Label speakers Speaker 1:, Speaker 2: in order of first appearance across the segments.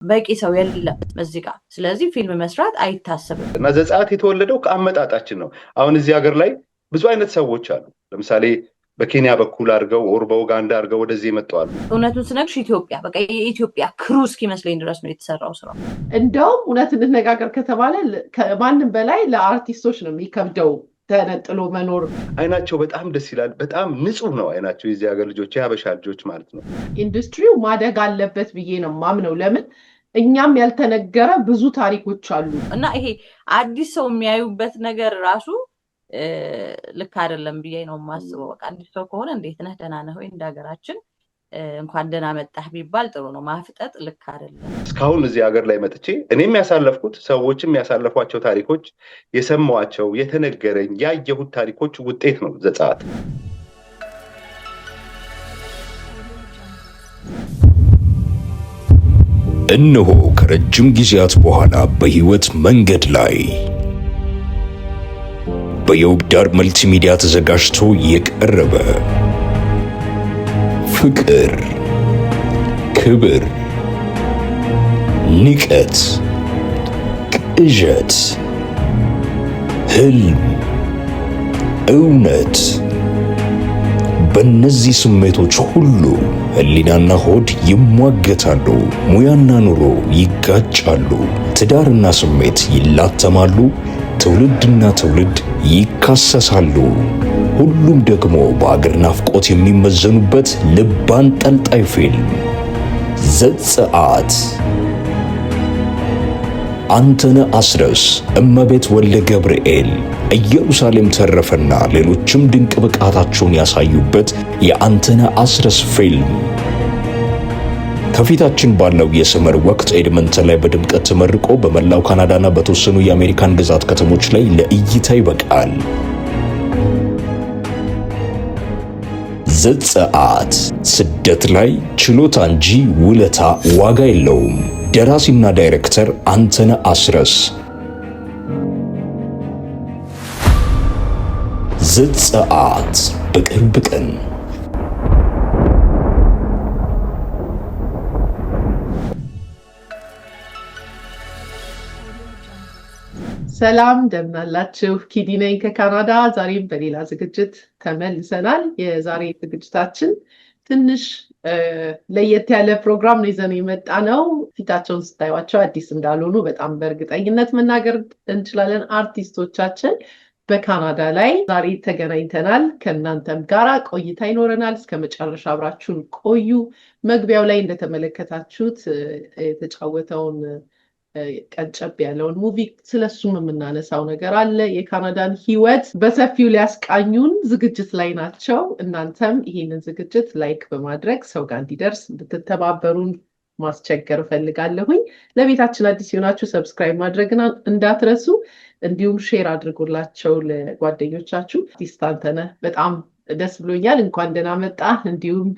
Speaker 1: በቂ ሰው የለም እዚህ ጋር። ስለዚህ ፊልም መስራት አይታሰብም።
Speaker 2: እና ዘጸአት የተወለደው ከአመጣጣችን ነው። አሁን እዚህ ሀገር ላይ ብዙ አይነት ሰዎች አሉ። ለምሳሌ በኬንያ በኩል አድርገው ኦር በኡጋንዳ አድርገው ወደዚህ የመጣሉ።
Speaker 1: እውነቱን ስነግርሽ ኢትዮጵያ በቃ የኢትዮጵያ ክሩ እስኪመስለኝ ድረስ ነው የተሰራው ስራ።
Speaker 3: እንደውም እውነት እንነጋገር ከተባለ ከማንም በላይ ለአርቲስቶች ነው የሚከብደው ተነጥሎ መኖር።
Speaker 2: አይናቸው በጣም ደስ ይላል። በጣም ንጹህ ነው አይናቸው የዚህ ሀገር ልጆች፣ የሀበሻ ልጆች ማለት ነው።
Speaker 3: ኢንዱስትሪው ማደግ አለበት ብዬ ነው ማምነው። ለምን እኛም ያልተነገረ ብዙ ታሪኮች አሉ
Speaker 1: እና ይሄ አዲስ ሰው የሚያዩበት ነገር ራሱ ልክ አይደለም ብዬ ነው የማስበው። በቃ አዲስ ሰው ከሆነ እንዴት ነህ ደህና ነህ ወይ እንደ ሀገራችን እንኳን ደህና መጣህ ቢባል ጥሩ ነው። ማፍጠጥ ልክ አይደለም።
Speaker 2: እስካሁን እዚህ ሀገር ላይ መጥቼ እኔም ያሳለፍኩት ሰዎችም ያሳለፏቸው ታሪኮች የሰማኋቸው የተነገረኝ ያየሁት ታሪኮች ውጤት ነው ዘጸአት።
Speaker 4: እነሆ ከረጅም ጊዜያት በኋላ በህይወት መንገድ ላይ በየውብዳር መልቲሚዲያ ተዘጋጅቶ የቀረበ ፍቅር፣ ክብር፣ ንቀት፣ ቅዠት፣ ህልም፣ እውነት፣ በእነዚህ ስሜቶች ሁሉ ህሊናና ሆድ ይሟገታሉ። ሙያና ኑሮ ይጋጫሉ። ትዳርና ስሜት ይላተማሉ። ትውልድና ትውልድ ይካሰሳሉ። ሁሉም ደግሞ በአገር ናፍቆት የሚመዘኑበት ልብ አንጠልጣይ ፊልም ዘጸአት። አንተነህ አስረስ፣ እመቤት ወልደ ገብርኤል፣ ኢየሩሳሌም ተረፈና ሌሎችም ድንቅ ብቃታቸውን ያሳዩበት የአንተነህ አስረስ ፊልም ከፊታችን ባለው የሰመር ወቅት ኤድመንተን ላይ በድምቀት ተመርቆ በመላው ካናዳና በተወሰኑ የአሜሪካን ግዛት ከተሞች ላይ ለእይታ ይበቃል። ዘጸአት ስደት ላይ ችሎታ እንጂ ውለታ ዋጋ የለውም። ደራሲና ዳይሬክተር አንተነህ አስረስ። ዘጸአት በቅርብ ቀን።
Speaker 3: ሰላም እንደምን አላችሁ? ኪዲ ነኝ ከካናዳ። ዛሬም በሌላ ዝግጅት ተመልሰናል። የዛሬ ዝግጅታችን ትንሽ ለየት ያለ ፕሮግራም ነው ይዘን የመጣ ነው። ፊታቸውን ስታዩቸው አዲስ እንዳልሆኑ በጣም በእርግጠኝነት መናገር እንችላለን። አርቲስቶቻችን በካናዳ ላይ ዛሬ ተገናኝተናል። ከእናንተም ጋራ ቆይታ ይኖረናል። እስከ መጨረሻ አብራችሁን ቆዩ። መግቢያው ላይ እንደተመለከታችሁት የተጫወተውን ቀንጨብ ያለውን ሙቪ ስለሱም የምናነሳው ነገር አለ። የካናዳን ህይወት በሰፊው ሊያስቃኙን ዝግጅት ላይ ናቸው። እናንተም ይህንን ዝግጅት ላይክ በማድረግ ሰው ጋር እንዲደርስ እንድትተባበሩን ማስቸገር እፈልጋለሁኝ። ለቤታችን አዲስ የሆናችሁ ሰብስክራይብ ማድረግን እንዳትረሱ፣ እንዲሁም ሼር አድርጎላቸው ለጓደኞቻችሁ። አርቲስት አንተነህ በጣም ደስ ብሎኛል፣ እንኳን ደህና መጣ። እንዲሁም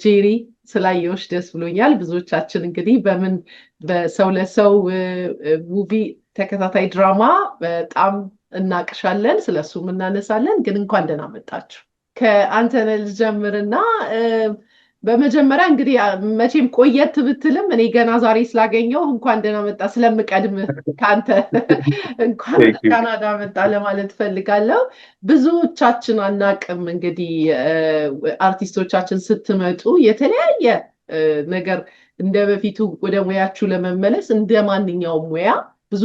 Speaker 3: ጄሪ ስላየሁሽ ደስ ብሎኛል። ብዙዎቻችን እንግዲህ በሰው ለሰው ሙቪ ተከታታይ ድራማ በጣም እናቅሻለን፣ ስለሱም እናነሳለን። ግን እንኳን ደህና መጣችሁ። ከአንተነህ ልጀምርና በመጀመሪያ እንግዲህ መቼም ቆየት ብትልም እኔ ገና ዛሬ ስላገኘው እንኳን ደህና መጣ ስለምቀድም ከአንተ እንኳን ካናዳ መጣ ለማለት ፈልጋለሁ። ብዙዎቻችን አናቅም እንግዲህ አርቲስቶቻችን ስትመጡ የተለያየ ነገር እንደ በፊቱ ወደ ሙያችሁ ለመመለስ እንደ ማንኛውም ሙያ ብዙ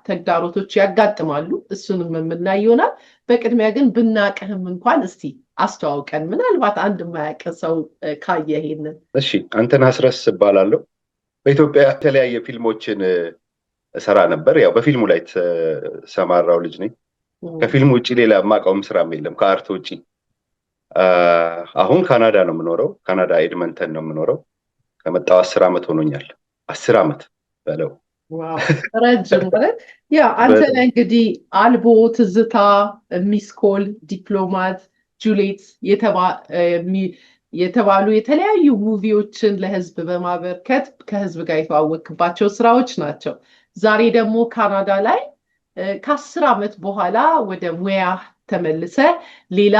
Speaker 3: ተግዳሮቶች ያጋጥማሉ። እሱንም የምናይ ይሆናል። በቅድሚያ ግን ብናቅህም እንኳን እስቲ አስተዋውቀን፣ ምናልባት አንድ የማያውቅ ሰው ካየ ይሄንን።
Speaker 2: እሺ፣ አንተነህ አስረስ እባላለሁ። በኢትዮጵያ የተለያየ ፊልሞችን እሰራ ነበር። ያው በፊልሙ ላይ ተሰማራው ልጅ ነኝ። ከፊልሙ ውጭ ሌላ የማውቀውም ስራም የለም ከአርት ውጭ። አሁን ካናዳ ነው የምኖረው። ካናዳ ኤድመንተን ነው የምኖረው። ከመጣው 10 ዓመት ሆኖኛል። 10 ዓመት በለው።
Speaker 3: ዋው ረጅም ማለት ያ አንተነህ እንግዲህ አልቦ፣ ትዝታ፣ ሚስኮል፣ ዲፕሎማት፣ ጁሌት የተባሉ የተለያዩ ሙቪዎችን ለህዝብ በማበርከት ከህዝብ ጋር የተዋወቅባቸው ስራዎች ናቸው። ዛሬ ደግሞ ካናዳ ላይ ከ10 ዓመት በኋላ ወደ ሙያ ተመልሰ ሌላ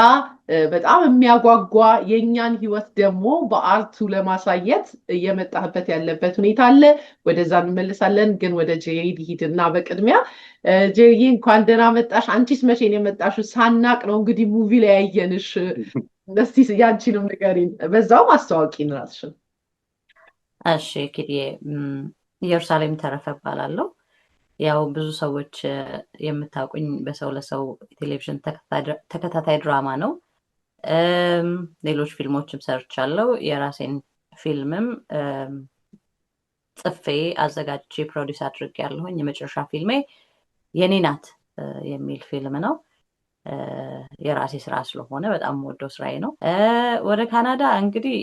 Speaker 3: በጣም የሚያጓጓ የኛን ህይወት ደግሞ በአርቱ ለማሳየት እየመጣህበት ያለበት ሁኔታ አለ። ወደዛ እንመልሳለን። ግን ወደ ጄሪ ሊሂድና በቅድሚያ ጄሪ እንኳን ደህና መጣሽ። አንቺስ መቼ ነው የመጣሽው? ሳናቅ ነው እንግዲህ ሙቪ ላይ ያየንሽ። እስቲ ያንቺንም ንገሪን፣ በዛውም አስተዋውቂን ራስሽን።
Speaker 1: እሺ ኪድዬ፣ ኢየሩሳሌም ተረፈ እባላለሁ። ያው ብዙ ሰዎች የምታውቁኝ በሰው ለሰው ቴሌቪዥን ተከታታይ ድራማ ነው። ሌሎች ፊልሞችም ሰርቻለሁ። የራሴን ፊልምም ጽፌ አዘጋጅቼ ፕሮዲውስ አድርጌያለሁኝ። የመጨረሻ ፊልሜ የኔ ናት የሚል ፊልም ነው። የራሴ ስራ ስለሆነ በጣም ወደው ስራዬ ነው። ወደ ካናዳ እንግዲህ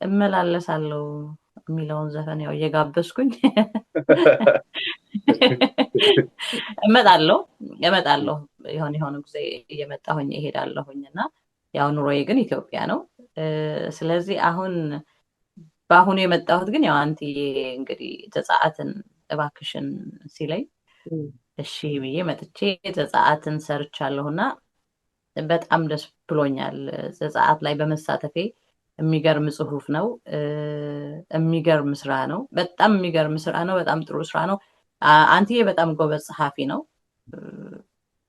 Speaker 1: እመላለሳለሁ የሚለውን ዘፈን ያው እየጋበዝኩኝ እመጣለሁ የሆነ ጊዜ እየመጣሁኝ እሄዳለሁኝ እና ያው ኑሮዬ ግን ኢትዮጵያ ነው። ስለዚህ በአሁኑ የመጣሁት ግን ያው አንትዬ እንግዲህ ዘጸአትን እባክሽን ሲለኝ እሺ ብዬ መጥቼ ዘጸአትን ሰርቻለሁና በጣም ደስ ብሎኛል። ዘጸአት ላይ በመሳተፌ የሚገርም ጽሁፍ ነው። የሚገርም ስራ ነው። በጣም የሚገርም ስራ ነው። በጣም ጥሩ ስራ ነው። አንትዬ በጣም ጎበዝ ጸሐፊ ነው።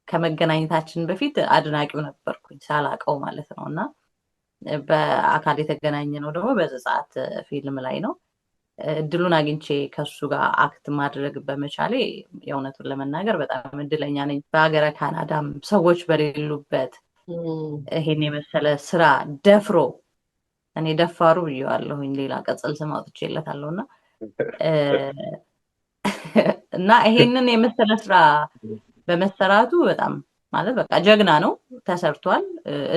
Speaker 1: ከመገናኘታችን በፊት አድናቂው ነበርኩኝ ሳላቀው ማለት ነው እና በአካል የተገናኘ ነው ደግሞ በዘጸአት ፊልም ላይ ነው። እድሉን አግኝቼ ከሱ ጋር አክት ማድረግ በመቻሌ የእውነቱን ለመናገር በጣም እድለኛ ነኝ። በሀገረ ካናዳም ሰዎች በሌሉበት ይሄን የመሰለ ስራ ደፍሮ እኔ ደፋሩ ብዬዋለሁኝ፣ ሌላ ቅጽል ስም አውጥቼለታለሁና እና ይሄንን የመሰለ ስራ በመሰራቱ በጣም ማለት በቃ ጀግና ነው። ተሰርቷል።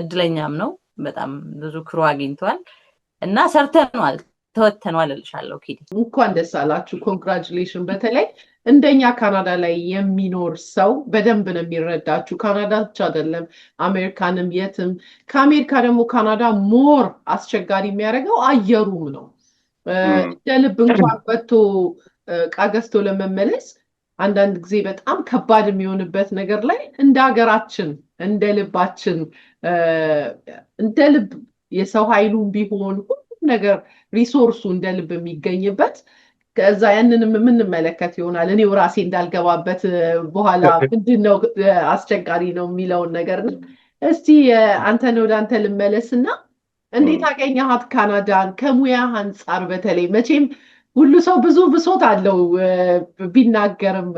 Speaker 1: እድለኛም ነው። በጣም ብዙ ክሩ አግኝቷል እና ሰርተናል፣ ተወተናል እልሻለሁ። ኪዲ
Speaker 3: እንኳን ደስ አላችሁ። ኮንግራቹሌሽን። በተለይ እንደኛ ካናዳ ላይ የሚኖር ሰው በደንብ ነው የሚረዳችሁ። ካናዳ ብቻ አይደለም አሜሪካንም የትም። ከአሜሪካ ደግሞ ካናዳ ሞር አስቸጋሪ የሚያደርገው አየሩም ነው። እንደ ልብ እንኳን ወጥቶ ዕቃ ገዝቶ ለመመለስ አንዳንድ ጊዜ በጣም ከባድ የሚሆንበት ነገር ላይ እንደ ሀገራችን እንደ ልባችን እንደ ልብ የሰው ኃይሉም ቢሆን ሁሉም ነገር ሪሶርሱ እንደ ልብ የሚገኝበት ከዛ ያንንም የምንመለከት ይሆናል። እኔው ራሴ እንዳልገባበት በኋላ ምንድነው አስቸጋሪ ነው የሚለውን ነገር ነው። እስቲ አንተን ወደ አንተ ልመለስና እንዴት አገኘሃት ካናዳን? ከሙያ አንጻር በተለይ መቼም ሁሉ ሰው ብዙ ብሶት አለው ቢናገርም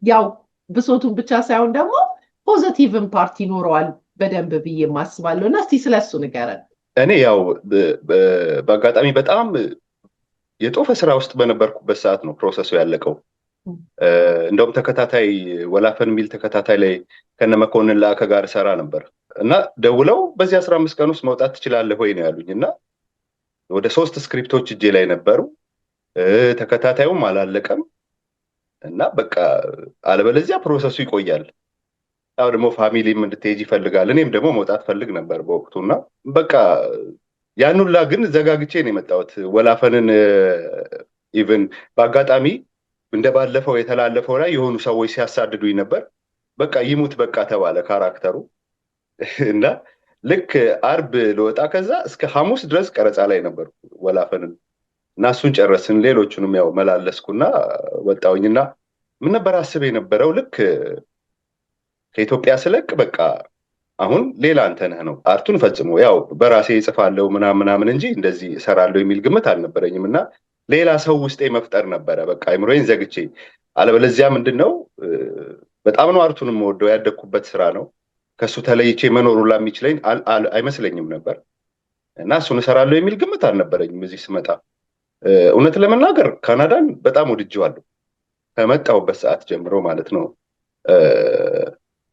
Speaker 3: ያው ብሶቱን ብቻ ሳይሆን ደግሞ ፖዚቲቭን ፓርቲ ይኖረዋል በደንብ ብዬ ማስባለሁ እና እስቲ ስለሱ ንገረን።
Speaker 2: እኔ ያው በአጋጣሚ በጣም የጦፈ ስራ ውስጥ በነበርኩበት ሰዓት ነው ፕሮሰሱ ያለቀው። እንደውም ተከታታይ ወላፈን የሚል ተከታታይ ላይ ከነመኮንን ላከ ጋር ሰራ ነበር እና ደውለው በዚህ 15 ቀን ውስጥ መውጣት ትችላለህ ወይ ነው ያሉኝ እና ወደ 3 ስክሪፕቶች እጄ ላይ ነበሩ። ተከታታዩም አላለቀም እና በቃ አለበለዚያ ፕሮሰሱ ይቆያል። ያው ደግሞ ፋሚሊም እንድትሄጂ ይፈልጋል። እኔም ደግሞ መውጣት ፈልግ ነበር በወቅቱና በቃ ያን ሁላ ግን ዘጋግቼ ነው የመጣሁት። ወላፈንን ኢቭን በአጋጣሚ እንደባለፈው የተላለፈው ላይ የሆኑ ሰዎች ሲያሳድዱኝ ነበር። በቃ ይሙት በቃ ተባለ ካራክተሩ እና ልክ አርብ ለወጣ ከዛ እስከ ሐሙስ ድረስ ቀረጻ ላይ ነበር ወላፈንን እና እሱን ጨረስን። ሌሎቹንም ያው መላለስኩና ወጣውኝና ምን ነበር አስቤ የነበረው ልክ ከኢትዮጵያ ስለቅ በቃ አሁን ሌላ አንተ ነህ ነው። አርቱን ፈጽሞ ያው በራሴ እጽፋለሁ ምናምን እንጂ እንደዚህ እሰራለሁ የሚል ግምት አልነበረኝም እና ሌላ ሰው ውስጤ መፍጠር ነበረ በቃ አይምሮዬን ዘግቼ። አለበለዚያ ምንድነው በጣም ነው አርቱንም ወደው ያደኩበት ስራ ነው። ከሱ ተለይቼ መኖሩ ለሚችለኝ አይመስለኝም ነበር እና እሱን እሰራለሁ የሚል ግምት አልነበረኝም። እዚህ ስመጣ እውነት ለመናገር ካናዳን በጣም ወድጄዋለሁ ከመጣሁበት ሰዓት ጀምሮ ማለት ነው።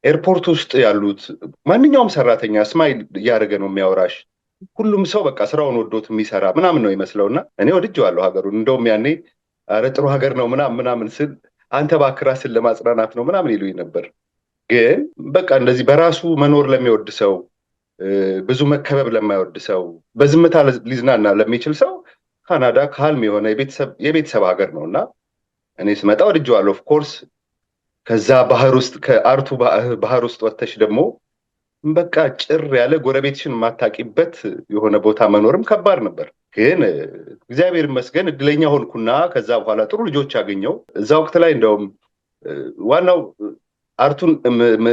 Speaker 2: ኤርፖርት ውስጥ ያሉት ማንኛውም ሰራተኛ ስማይል እያደረገ ነው የሚያወራሽ። ሁሉም ሰው በቃ ስራውን ወዶት የሚሰራ ምናምን ነው ይመስለውና እኔ ወድጄዋለሁ ሀገሩን። እንደውም ያኔ ኧረ ጥሩ ሀገር ነው ምናምን ስል አንተ እባክህ ራስን ለማጽናናት ነው ምናምን ይሉኝ ነበር። ግን በቃ እንደዚህ በራሱ መኖር ለሚወድ ሰው፣ ብዙ መከበብ ለማይወድ ሰው፣ በዝምታ ሊዝናና ለሚችል ሰው ካናዳ ካልም የሆነ የቤተሰብ ሀገር ነውና እኔ ስመጣ ወድጄዋለሁ። ኦፍ ኮርስ ከዛ ከአርቱ ባህር ውስጥ ወጥተሽ ደግሞ በቃ ጭር ያለ ጎረቤትሽን የማታውቂበት የሆነ ቦታ መኖርም ከባድ ነበር። ግን እግዚአብሔር ይመስገን እድለኛ ሆንኩና ከዛ በኋላ ጥሩ ልጆች አገኘው። እዛ ወቅት ላይ እንደውም ዋናው አርቱን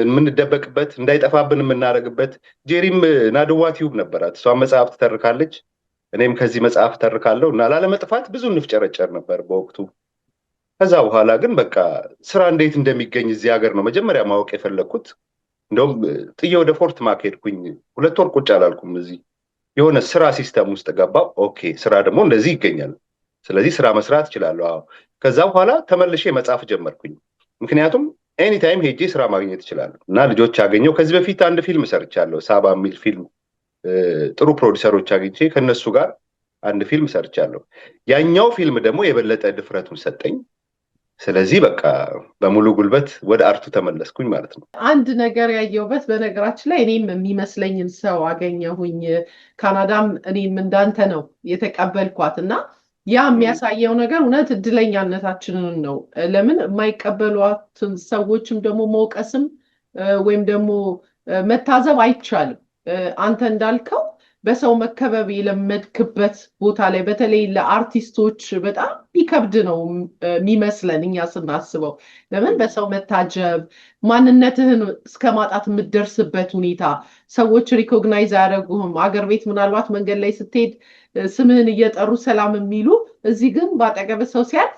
Speaker 2: የምንደበቅበት እንዳይጠፋብን የምናደርግበት ጄሪም ናድዋ ቲዩብ ነበራት። እሷ መጽሐፍ ትተርካለች፣ እኔም ከዚህ መጽሐፍ ተርካለሁ እና ላለመጥፋት ብዙ እንፍጨረጨር ነበር በወቅቱ። ከዛ በኋላ ግን በቃ ስራ እንዴት እንደሚገኝ እዚህ ሀገር ነው መጀመሪያ ማወቅ የፈለግኩት። እንደውም ጥዬ ወደ ፎርት ማክ ሄድኩኝ። 2 ወር ቁጭ አላልኩም። እዚህ የሆነ ስራ ሲስተም ውስጥ ገባው። ኦኬ ስራ ደግሞ እንደዚህ ይገኛል፣ ስለዚህ ስራ መስራት እችላለሁ። ከዛ በኋላ ተመልሼ መጽሐፍ ጀመርኩኝ። ምክንያቱም ኤኒታይም ሄጄ ስራ ማግኘት እችላለሁ እና ልጆች አገኘው። ከዚህ በፊት አንድ ፊልም ሰርቻለሁ፣ ሳባ የሚል ፊልም። ጥሩ ፕሮዲሰሮች አግኝቼ ከነሱ ጋር አንድ ፊልም ሰርቻለሁ። ያኛው ፊልም ደግሞ የበለጠ ድፍረቱን ሰጠኝ። ስለዚህ በቃ በሙሉ ጉልበት ወደ አርቱ ተመለስኩኝ ማለት ነው።
Speaker 3: አንድ ነገር ያየሁበት፣ በነገራችን ላይ እኔም የሚመስለኝን ሰው አገኘሁኝ። ካናዳም እኔም እንዳንተ ነው የተቀበልኳት እና ያ የሚያሳየው ነገር እውነት እድለኛነታችንን ነው። ለምን የማይቀበሏትን ሰዎችም ደግሞ መውቀስም ወይም ደግሞ መታዘብ አይቻልም። አንተ እንዳልከው በሰው መከበብ የለመድክበት ቦታ ላይ በተለይ ለአርቲስቶች በጣም ቢከብድ ነው የሚመስለን እኛ ስናስበው። ለምን በሰው መታጀብ፣ ማንነትህን እስከ ማጣት የምትደርስበት ሁኔታ፣ ሰዎች ሪኮግናይዝ አያደርጉህም። አገር ቤት ምናልባት መንገድ ላይ ስትሄድ ስምህን እየጠሩ ሰላም የሚሉ፣ እዚህ ግን በአጠገብ ሰው ሲያልፍ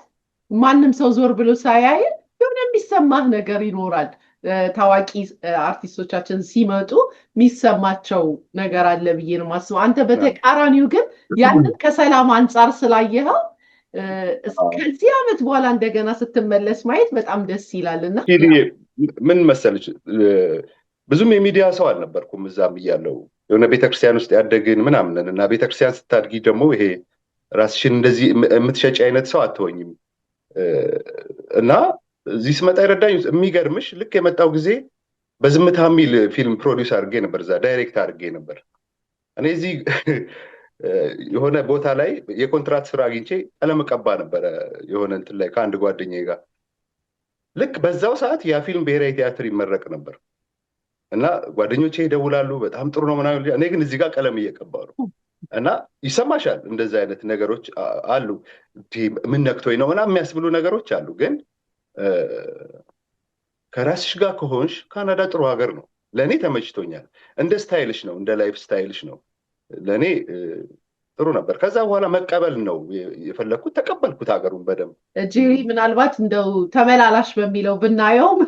Speaker 3: ማንም ሰው ዞር ብሎ ሳያይ የሆነ የሚሰማህ ነገር ይኖራል። ታዋቂ አርቲስቶቻችን ሲመጡ የሚሰማቸው ነገር አለ ብዬ ነው የማስበው። አንተ በተቃራኒው ግን ያንን ከሰላም አንጻር ስላየኸው ከዚህ ዓመት በኋላ እንደገና ስትመለስ ማየት በጣም ደስ ይላልና
Speaker 2: ምን መሰለች፣ ብዙም የሚዲያ ሰው አልነበርኩም እዛም እያለው የሆነ ቤተክርስቲያን ውስጥ ያደግን ምናምን እና ቤተክርስቲያን ስታድጊ ደግሞ ይሄ ራስሽን እንደዚህ የምትሸጪ አይነት ሰው አትሆኝም እና እዚህ ስመጣ ይረዳኝ። የሚገርምሽ ልክ የመጣው ጊዜ በዝምታ የሚል ፊልም ፕሮዲውስ አድርጌ ነበር፣ እዛ ዳይሬክት አድርጌ ነበር። እኔ እዚህ የሆነ ቦታ ላይ የኮንትራት ስራ አግኝቼ ቀለም ቀባ ነበረ የሆነ እንትን ላይ ከአንድ ጓደኛዬ ጋር። ልክ በዛው ሰዓት ያ ፊልም ብሔራዊ ቲያትር ይመረቅ ነበር እና ጓደኞቼ ይደውላሉ፣ በጣም ጥሩ ነው ምናምን። እኔ ግን እዚህ ጋር ቀለም እየቀባሁ ነው እና ይሰማሻል፣ እንደዚህ አይነት ነገሮች አሉ። ምን ነክቶኝ ነው ምናምን የሚያስብሉ ነገሮች አሉ። ግን ከራስሽ ጋር ከሆንሽ ካናዳ ጥሩ ሀገር ነው። ለእኔ ተመችቶኛል። እንደ ስታይልሽ ነው፣ እንደ ላይፍ ስታይልሽ ነው። ለእኔ ጥሩ ነበር። ከዛ በኋላ መቀበል ነው የፈለግኩት። ተቀበልኩት ሀገሩን በደንብ።
Speaker 3: ጄሪ ምናልባት እንደው ተመላላሽ በሚለው ብናየውም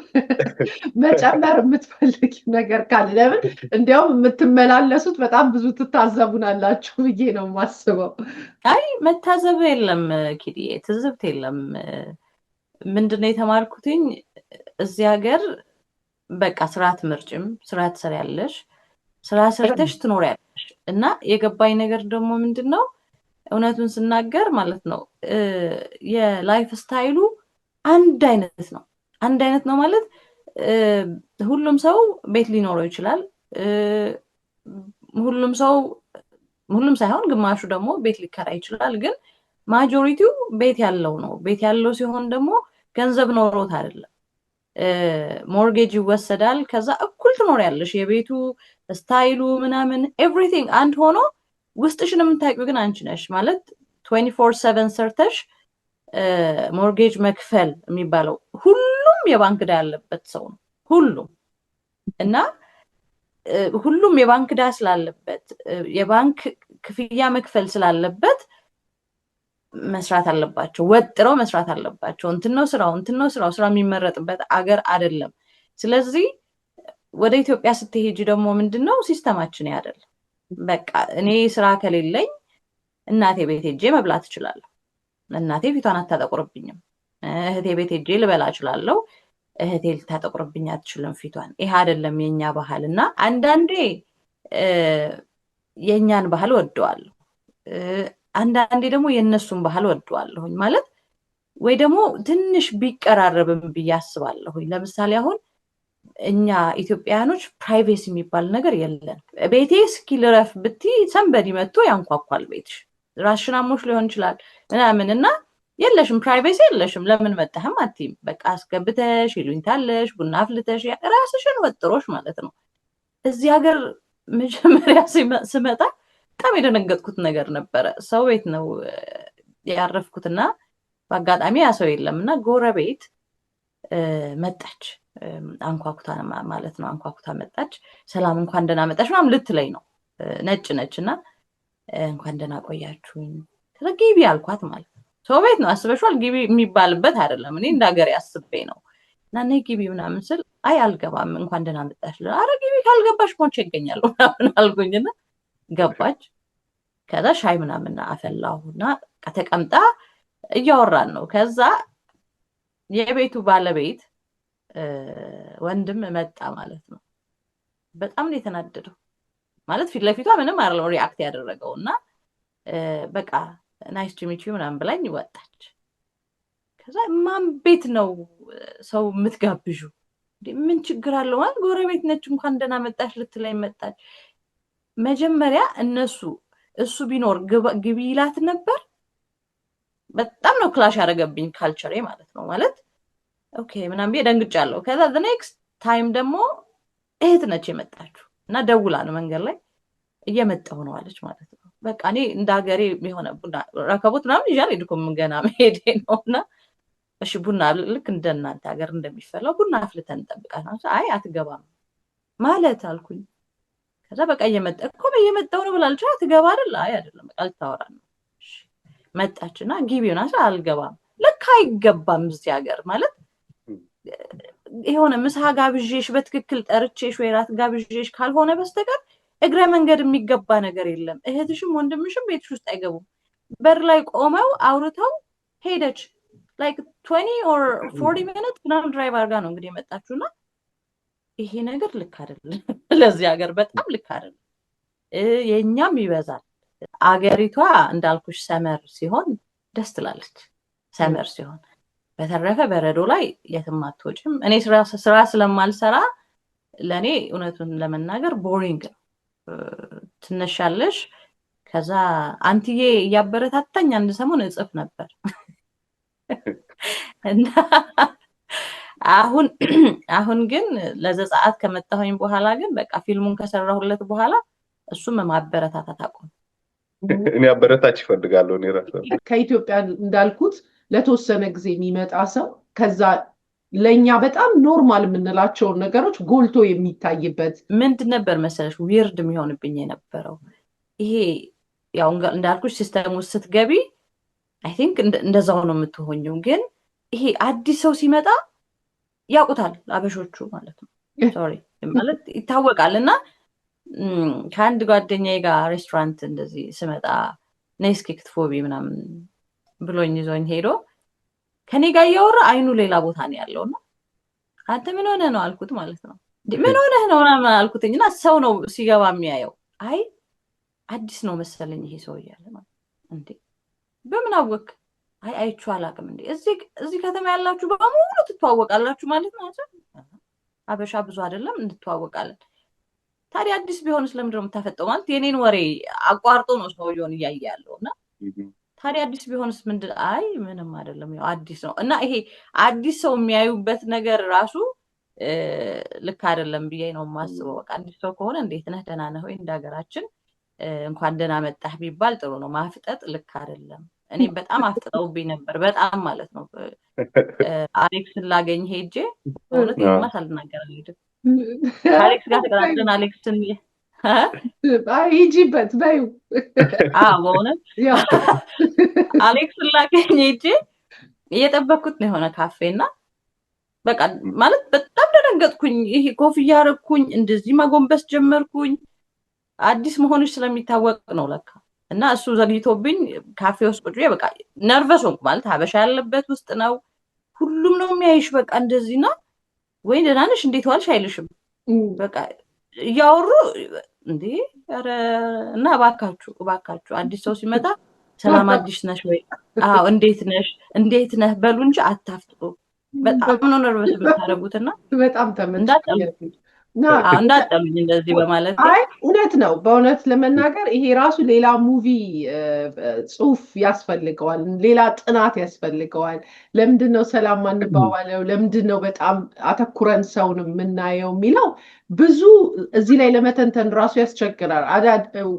Speaker 3: መጨመር የምትፈልግ ነገር ካለ፣ ለምን እንዲያውም የምትመላለሱት በጣም ብዙ ትታዘቡናላችሁ ብዬ ነው የማስበው።
Speaker 1: አይ መታዘብ የለም ኪድዬ፣ ትዝብት የለም። ምንድነው የተማርኩትኝ እዚህ ሀገር በቃ ስራ ትመርጭም፣ ስራ ትሰሪያለሽ፣ ስራ ሰርተሽ ትኖሪያለሽ። እና የገባኝ ነገር ደግሞ ምንድነው እውነቱን ስናገር ማለት ነው የላይፍ ስታይሉ አንድ አይነት ነው። አንድ አይነት ነው ማለት ሁሉም ሰው ቤት ሊኖረው ይችላል። ሁሉም ሳይሆን ግማሹ ደግሞ ቤት ሊከራይ ይችላል። ግን ማጆሪቲው ቤት ያለው ነው። ቤት ያለው ሲሆን ደግሞ ገንዘብ ኖሮት አይደለም። ሞርጌጅ ይወሰዳል። ከዛ እኩል ትኖሪያለሽ። የቤቱ ስታይሉ ምናምን ኤቭሪቲንግ አንድ ሆኖ ውስጥሽን የምታውቂው ግን አንቺ ነሽ። ማለት 24/7 ሰርተሽ ሞርጌጅ መክፈል የሚባለው ሁሉም የባንክ ዕዳ ያለበት ሰው ነው ሁሉም። እና ሁሉም የባንክ ዕዳ ስላለበት የባንክ ክፍያ መክፈል ስላለበት መስራት አለባቸው፣ ወጥረው መስራት አለባቸው። እንትን ነው ስራው ስራ የሚመረጥበት አገር አይደለም። ስለዚህ ወደ ኢትዮጵያ ስትሄጂ ደግሞ ምንድነው ሲስተማችን ያደል። በቃ እኔ ስራ ከሌለኝ እናቴ ቤት ሄጄ መብላት እችላለሁ። እናቴ ፊቷን አታጠቁርብኝም። እህቴ ቤት ሄጄ ልበላ እችላለሁ። እህቴ ልታጠቁርብኝ አትችልም ፊቷን። ይሄ አይደለም የኛ ባህል። እና አንዳንዴ የኛን ባህል ወደዋለሁ፣ አንዳንዴ ደግሞ የነሱን ባህል ወደዋለሁኝ። ማለት ወይ ደግሞ ትንሽ ቢቀራረብም ብዬ አስባለሁኝ። ለምሳሌ አሁን እኛ ኢትዮጵያውያኖች ፕራይቬሲ የሚባል ነገር የለን። ቤቴ እስኪ ልረፍ ብቲ ሰንበዲ መጥቶ ያንኳኳል ቤትሽ። ራስሽን አሞሽ ሊሆን ይችላል ምናምን እና የለሽም ፕራይቬሲ የለሽም። ለምን መጣህም አትይም። በቃ አስገብተሽ ይሉኝታለሽ ቡና አፍልተሽ ራስሽን ወጥሮሽ ማለት ነው። እዚህ ሀገር መጀመሪያ ስመጣ በጣም የደነገጥኩት ነገር ነበረ። ሰው ቤት ነው ያረፍኩትና በአጋጣሚ ያ ሰው የለም እና ጎረቤት መጣች አንኳኩታ ማለት ነው። አንኳኩታ መጣች። ሰላም እንኳን ደህና መጣሽ ምናምን ልትለኝ ነው። ነጭ ነች እና እንኳን ደህና ቆያችሁኝ ግቢ አልኳት ማለት ነው። ሰው ቤት ነው አስበሽዋል። ግቢ የሚባልበት አይደለም። እኔ እንደ ሀገር ያስቤ ነው እና እኔ ግቢ ምናምን ስል አይ አልገባም እንኳን ደህና መጣሽ። አረ ግቢ ካልገባሽ ሞቼ ይገኛለሁ ምናምን አልኩኝና ገባች። ከዛ ሻይ ምናምን አፈላሁና ተቀምጣ እያወራን ነው። ከዛ የቤቱ ባለቤት ወንድም መጣ ማለት ነው። በጣም ነው የተናደደው ማለት ፊት ለፊቷ ምንም አይደለም ሪአክት ያደረገው እና በቃ ናይስ ቱ ሚት ዩ ምናምን ብላኝ ወጣች። ከዛ ማን ቤት ነው ሰው የምትጋብዡ? ምን ችግር አለው ማለት ጎረቤት ነች እንኳን ደህና መጣሽ ልትለኝ መጣች። መጀመሪያ እሱ ቢኖር ግቢ ይላት ነበር። በጣም ነው ክላሽ ያደረገብኝ ካልቸሬ ማለት ነው። ማለት ኦኬ ምናምን ብዬ ደንግጫለሁ። ከዛ the next time ደግሞ እህት ነች የመጣችው እና ደውላ ነው መንገድ ላይ እየመጣሁ ነው አለች ማለት ነው። በቃ እኔ እንደ ሀገሬ የሆነ ቡና ረከቦት ምናምን ይዣል ሄድኩም ገና መሄዴ ነውና እሺ ቡና ልክ እንደናንተ ሀገር እንደሚፈላው ቡና አፍልተን እንጠብቃለን። አይ አትገባም ማለት አልኩኝ። ከዛ በቃ እየመጣሁ ነው ብላለች። አትገባ አይደል? አይ አይደለም በቃ ልታወራ ነው። መጣችና ግቢውና አልገባም። ለካ አይገባም እዚህ ሀገር ማለት የሆነ ምሳ ጋብዤሽ በትክክል ጠርቼሽ ወይ ራት ጋብዤሽ ካልሆነ በስተቀር እግረ መንገድ የሚገባ ነገር የለም። እህትሽም ወንድምሽም ቤትሽ ውስጥ አይገቡም። በር ላይ ቆመው አውርተው ሄደች። ላይክ 20 or 40 minutes ምናምን ድራይቭ አድርጋ ነው እንግዲህ የመጣችውና ይሄ ነገር ልክ አይደለም። ለዚህ ሀገር በጣም ልክ አይደለም። የኛም ይበዛል። አገሪቷ እንዳልኩሽ ሰመር ሲሆን ደስ ትላለች። ሰመር ሲሆን በተረፈ በረዶ ላይ የትም አትወጪም። እኔ ስራ ስለማልሰራ ለኔ እውነቱን ለመናገር ቦሪንግ ነው። ትነሻለሽ። ከዛ አንትዬ እያበረታታኝ አንድ ሰሞን እጽፍ ነበር እና አሁን ግን ለዘጸአት ከመጣሁኝ በኋላ ግን በቃ ፊልሙን ከሰራሁለት በኋላ እሱም ማበረታታት አቆም።
Speaker 2: እኔ አበረታች ይፈልጋለሁ። እኔ ራሴ
Speaker 3: ከኢትዮጵያ እንዳልኩት ለተወሰነ ጊዜ የሚመጣ ሰው ከዛ ለኛ በጣም ኖርማል የምንላቸውን ነገሮች ጎልቶ የሚታይበት
Speaker 1: ምንድን ነበር መሰለሽ ዊርድ የሚሆንብኝ የነበረው ይሄ ያው እንዳልኩሽ ሲስተም ውስጥ ስትገቢ አይ ቲንክ እንደዛው ነው የምትሆኘው። ግን ይሄ አዲስ ሰው ሲመጣ ያውቁታል አበሾቹ ማለት ነው። ሶሪ ማለት ይታወቃል። እና ከአንድ ጓደኛዬ ጋር ሬስቶራንት እንደዚህ ስመጣ ነይስኪ ክትፎ ምናምን ብሎኝ ይዞኝ ሄዶ ከኔ ጋር እያወራ አይኑ ሌላ ቦታ ነው ያለውና አንተ ምን ሆነህ ነው አልኩት ማለት ነው። ምን ሆነህ ነው ምናምን አልኩትኝና ሰው ነው ሲገባ የሚያየው አይ አዲስ ነው መሰለኝ ይሄ ሰው እያለ ማለት እንዴ በምን አወቅ? አይ አይቼው አላውቅም። እንዴ እዚህ ከተማ ያላችሁ በሙሉ ትተዋወቃላችሁ ማለት ነው? አበሻ ብዙ አይደለም እንተዋወቃለን። ታዲያ አዲስ ቢሆንስ ለምንድን ነው የምታፈጠው? ማለት የኔን ወሬ አቋርጦ ነው ሰውየውን እያየ ያለውና ታዲያ አዲስ ቢሆንስ ምንድን? አይ ምንም አይደለም ያው አዲስ ነው። እና ይሄ አዲስ ሰው የሚያዩበት ነገር ራሱ ልክ አይደለም ብዬ ነው የማስበው። በቃ አዲስ ሰው ከሆነ እንዴት ነህ ደህና ነህ ወይ እንደሀገራችን እንኳን ደህና መጣህ ቢባል ጥሩ ነው። ማፍጠጥ ልክ አይደለም። እኔ በጣም አፍጥጠውብኝ ነበር በጣም ማለት ነው። አሌክስን ላገኝ ሄጄ እውነት ይሄማ ሳልናገር አልሄድም። አሌክስ ጋር ተቀጣጥረን አሌክስን
Speaker 3: ሂጂበት በዩ
Speaker 1: በእውነት አሌክስን ላገኝ ሄጄ እየጠበኩት ነው የሆነ ካፌና በቃ ማለት በጣም ደነገጥኩኝ። ይሄ ኮፍያ አደረኩኝ እንደዚህ ማጎንበስ ጀመርኩኝ። አዲስ መሆንሽ ስለሚታወቅ ነው ለካ። እና እሱ ዘግይቶብኝ ካፌ ውስጥ ቁጭ ብዬ በቃ ነርቨስ ሆንኩ። ማለት ሀበሻ ያለበት ውስጥ ነው ሁሉም ነው የሚያይሽ በቃ እንደዚህና ወይ ደህና ነሽ እንዴት ዋልሽ አይልሽም። በቃ እያወሩ እንዴ ኧረ እና እባካችሁ አዲስ ሰው ሲመጣ ሰላም አዲስ ነሽ ወይ እንዴት ነህ በሉ እንጂ አታፍጥጡ። በጣም ነው ነርቨስ ብታደርጉትና
Speaker 3: በጣም ተመችቶኛል።
Speaker 1: እንዳጠምኝ እንደዚህ በማለት
Speaker 3: አይ እውነት ነው። በእውነት ለመናገር ይሄ ራሱ ሌላ ሙቪ ጽሁፍ ያስፈልገዋል፣ ሌላ ጥናት ያስፈልገዋል። ለምንድን ነው ሰላም ማንባባለው? ለምንድን ነው በጣም አተኩረን ሰውን የምናየው የሚለው ብዙ እዚህ ላይ ለመተንተን ራሱ ያስቸግራል።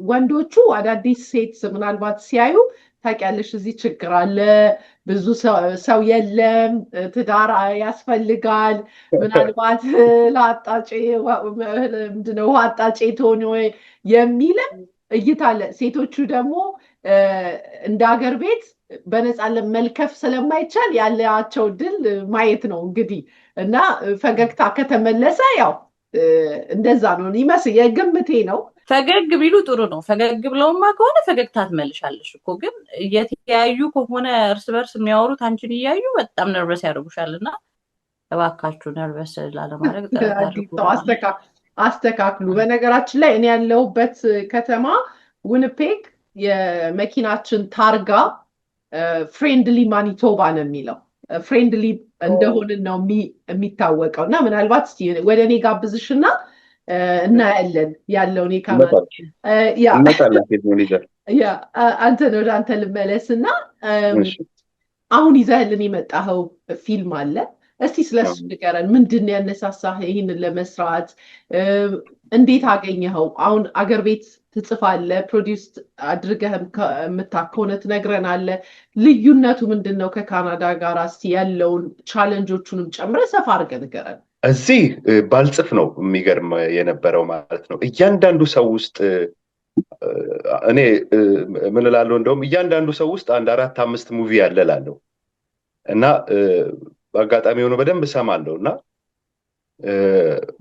Speaker 3: ወንዶቹ አዳዲስ ሴት ምናልባት ሲያዩ ታውቂያለሽ፣ እዚህ ችግር አለ፣ ብዙ ሰው የለም፣ ትዳር ያስፈልጋል፣ ምናልባት ለአጣጬ ምንድነው ውሃ አጣጬ ትሆን የሚልም እይታ አለ። ሴቶቹ ደግሞ እንደ ሀገር ቤት በነፃነት መልከፍ ስለማይቻል ያላቸው ድል ማየት ነው እንግዲህ እና ፈገግታ ከተመለሰ ያው እንደዛ ነው ይመስል የግምቴ ነው።
Speaker 1: ፈገግ ቢሉ ጥሩ ነው። ፈገግ ብለውማ ከሆነ ፈገግታ ትመልሻለሽ እኮ። ግን እየተያዩ ከሆነ እርስ በርስ የሚያወሩት አንቺን እያዩ በጣም ነርቨስ ያደርጉሻል። እና እባካችሁ ነርቨስ ላለማድረግ
Speaker 3: አስተካክሉ። በነገራችን ላይ እኔ ያለሁበት ከተማ ዊኒፔግ የመኪናችን ታርጋ ፍሬንድሊ ማኒቶባ ነው የሚለው። ፍሬንድሊ እንደሆንን ነው የሚታወቀው። እና ምናልባት ወደ እኔ ጋብዝሽና እናያለን ያለውን አንተን ወደ አንተ ልመለስ እና አሁን ይዘህልን የመጣኸው ፊልም አለ። እስቲ ስለሱ ንገረን። ምንድን ያነሳሳህ ይህንን ለመስራት? እንዴት አገኘኸው? አሁን አገር ቤት ትጽፋለህ፣ ፕሮዲውስ አድርገህ ከሆነ ትነግረናለህ። ልዩነቱ ምንድን ነው ከካናዳ ጋር? እስቲ ያለውን ቻለንጆቹንም ጨምረህ ሰፋ አድርገህ ንገረን።
Speaker 2: እዚህ ባልጽፍ ነው የሚገርም የነበረው ማለት ነው። እያንዳንዱ ሰው ውስጥ እኔ ምን እላለሁ፣ እንደውም እያንዳንዱ ሰው ውስጥ 4-5 ሙቪ ያለ እላለሁ እና በአጋጣሚ ሆኖ በደንብ እሰማለሁ እና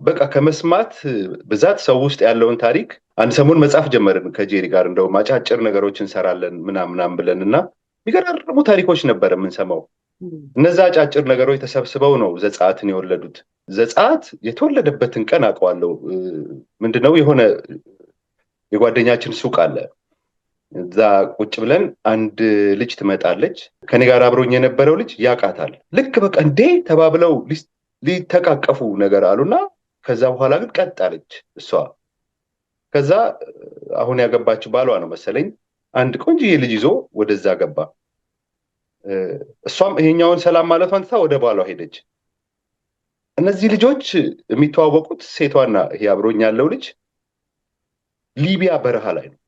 Speaker 2: በቃ ከመስማት ብዛት ሰው ውስጥ ያለውን ታሪክ አንድ ሰሞን መጻፍ ጀመርን ከጄሪ ጋር። እንደውም አጫጭር ነገሮች እንሰራለን ምናምን ብለን እና የሚገራርሙ ታሪኮች ነበር የምንሰማው። እነዛ አጫጭር ነገሮች ተሰብስበው ነው ዘጸአትን የወለዱት። ዘጸአት የተወለደበትን ቀን አውቀዋለሁ። ምንድነው የሆነ የጓደኛችን ሱቅ አለ። እዛ ቁጭ ብለን አንድ ልጅ ትመጣለች። ከኔ ጋር አብሮኝ የነበረው ልጅ ያውቃታል። ልክ በቃ እንዴ ተባብለው ሊተቃቀፉ ነገር አሉና ከዛ በኋላ ግን ቀጣለች እሷ። ከዛ አሁን ያገባችው ባሏ ነው መሰለኝ አንድ ቆንጆዬ ልጅ ይዞ ወደዛ ገባ። እሷም ይሄኛውን ሰላም ማለቷን ትታ ወደ ባሏ ሄደች። እነዚህ ልጆች የሚተዋወቁት ሴቷና ይሄ አብሮኝ ያለው ልጅ ሊቢያ በረሃ ላይ ነው።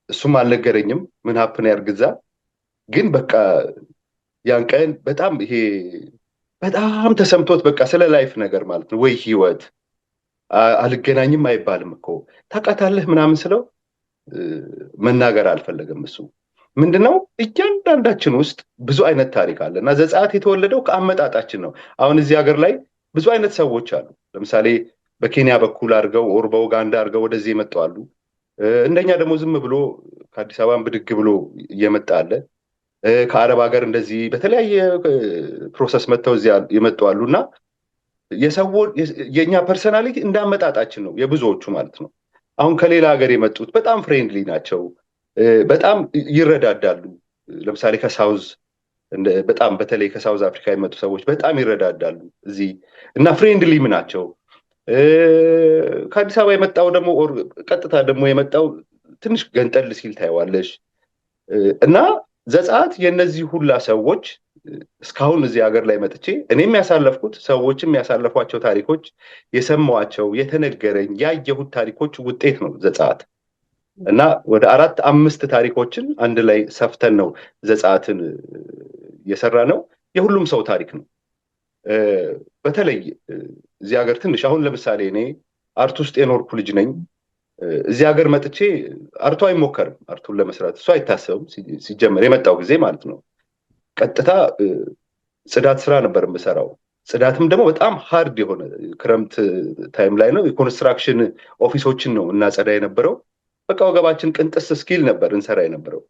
Speaker 2: እሱም አልነገረኝም ምን ሀፕን ያርግዛ። ግን በቃ ያን ቀን በጣም ይሄ በጣም ተሰምቶት በቃ ስለ ላይፍ ነገር ማለት ነው ወይ ህይወት አልገናኝም አይባልም እኮ ታውቃታለህ ምናምን ስለው መናገር አልፈለገም። እሱ ምንድነው እያንዳንዳችን ውስጥ ብዙ አይነት ታሪክ አለ እና ዘጸአት የተወለደው ከአመጣጣችን ነው። አሁን እዚህ ሀገር ላይ ብዙ አይነት ሰዎች አሉ። ለምሳሌ በኬንያ በኩል አድርገው ኦር በኡጋንዳ አድርገው ወደዚህ የመጡ አሉ። እንደኛ ደግሞ ዝም ብሎ ከአዲስ አበባን ብድግ ብሎ እየመጣ አለ። ከአረብ ሀገር እንደዚህ በተለያየ ፕሮሰስ መጥተው እዚህ የመጡ አሉ እና የኛ ፐርሰናሊቲ እንዳመጣጣችን ነው የብዙዎቹ ማለት ነው። አሁን ከሌላ ሀገር የመጡት በጣም ፍሬንድሊ ናቸው፣ በጣም ይረዳዳሉ። ለምሳሌ ከሳውዝ በጣም በተለይ ከሳውዝ አፍሪካ የመጡ ሰዎች በጣም ይረዳዳሉ እዚህ እና ፍሬንድሊም ናቸው። ከአዲስ አበባ የመጣው ደግሞ ቀጥታ ደግሞ የመጣው ትንሽ ገንጠል ሲል ታይዋለሽ። እና ዘጸአት የነዚህ ሁላ ሰዎች እስካሁን እዚህ ሀገር ላይ መጥቼ እኔም ያሳለፍኩት ሰዎችም ያሳለፏቸው ታሪኮች የሰማኋቸው የተነገረኝ ያየሁት ታሪኮች ውጤት ነው ዘጸአት። እና ወደ 4-5 ታሪኮችን አንድ ላይ ሰፍተን ነው ዘጸአትን የሰራ ነው። የሁሉም ሰው ታሪክ ነው። በተለይ እዚህ ሀገር ትንሽ አሁን ለምሳሌ እኔ አርት ውስጥ የኖርኩ ልጅ ነኝ። እዚህ ሀገር መጥቼ አርቱ አይሞከርም፣ አርቱን ለመስራት እሱ አይታሰብም ሲጀመር የመጣው ጊዜ ማለት ነው። ቀጥታ ጽዳት ስራ ነበር የምሰራው። ጽዳትም ደግሞ በጣም ሃርድ የሆነ ክረምት ታይም ላይ ነው። የኮንስትራክሽን ኦፊሶችን ነው እናጸዳ የነበረው። በቃ ወገባችን ቅንጥስ ስኪል ነበር እንሰራ የነበረው።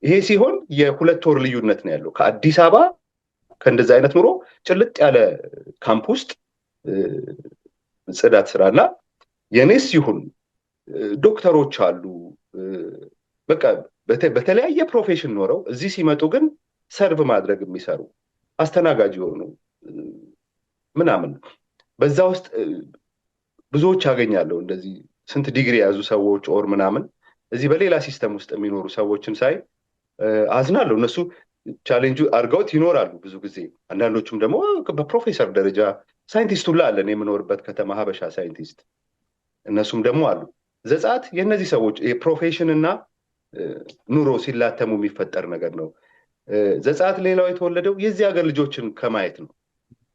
Speaker 2: ይሄ ሲሆን የ2 ወር ልዩነት ነው ያለው ከአዲስ አበባ ከእንደዚህ አይነት ኑሮ ጭልጥ ያለ ካምፕ ውስጥ ጽዳት ስራና የኔስ ይሁን ዶክተሮች አሉ በቃ በተለያየ ፕሮፌሽን ኖረው እዚህ ሲመጡ ግን ሰርቭ ማድረግ የሚሰሩ አስተናጋጅ የሆኑ ምናምን በዛ ውስጥ ብዙዎች ያገኛለሁ እንደዚህ ስንት ዲግሪ የያዙ ሰዎች ኦር ምናምን እዚህ በሌላ ሲስተም ውስጥ የሚኖሩ ሰዎችን ሳይ አዝናለሁ። እነሱ ቻሌንጁ አድርገውት ይኖራሉ ብዙ ጊዜ። አንዳንዶቹም ደግሞ በፕሮፌሰር ደረጃ ሳይንቲስት ሁላ አለን የምኖርበት ከተማ ሀበሻ ሳይንቲስት፣ እነሱም ደግሞ አሉ። ዘጸአት የእነዚህ ሰዎች የፕሮፌሽን እና ኑሮ ሲላተሙ የሚፈጠር ነገር ነው። ዘጸአት ሌላው የተወለደው የዚህ ሀገር ልጆችን ከማየት ነው።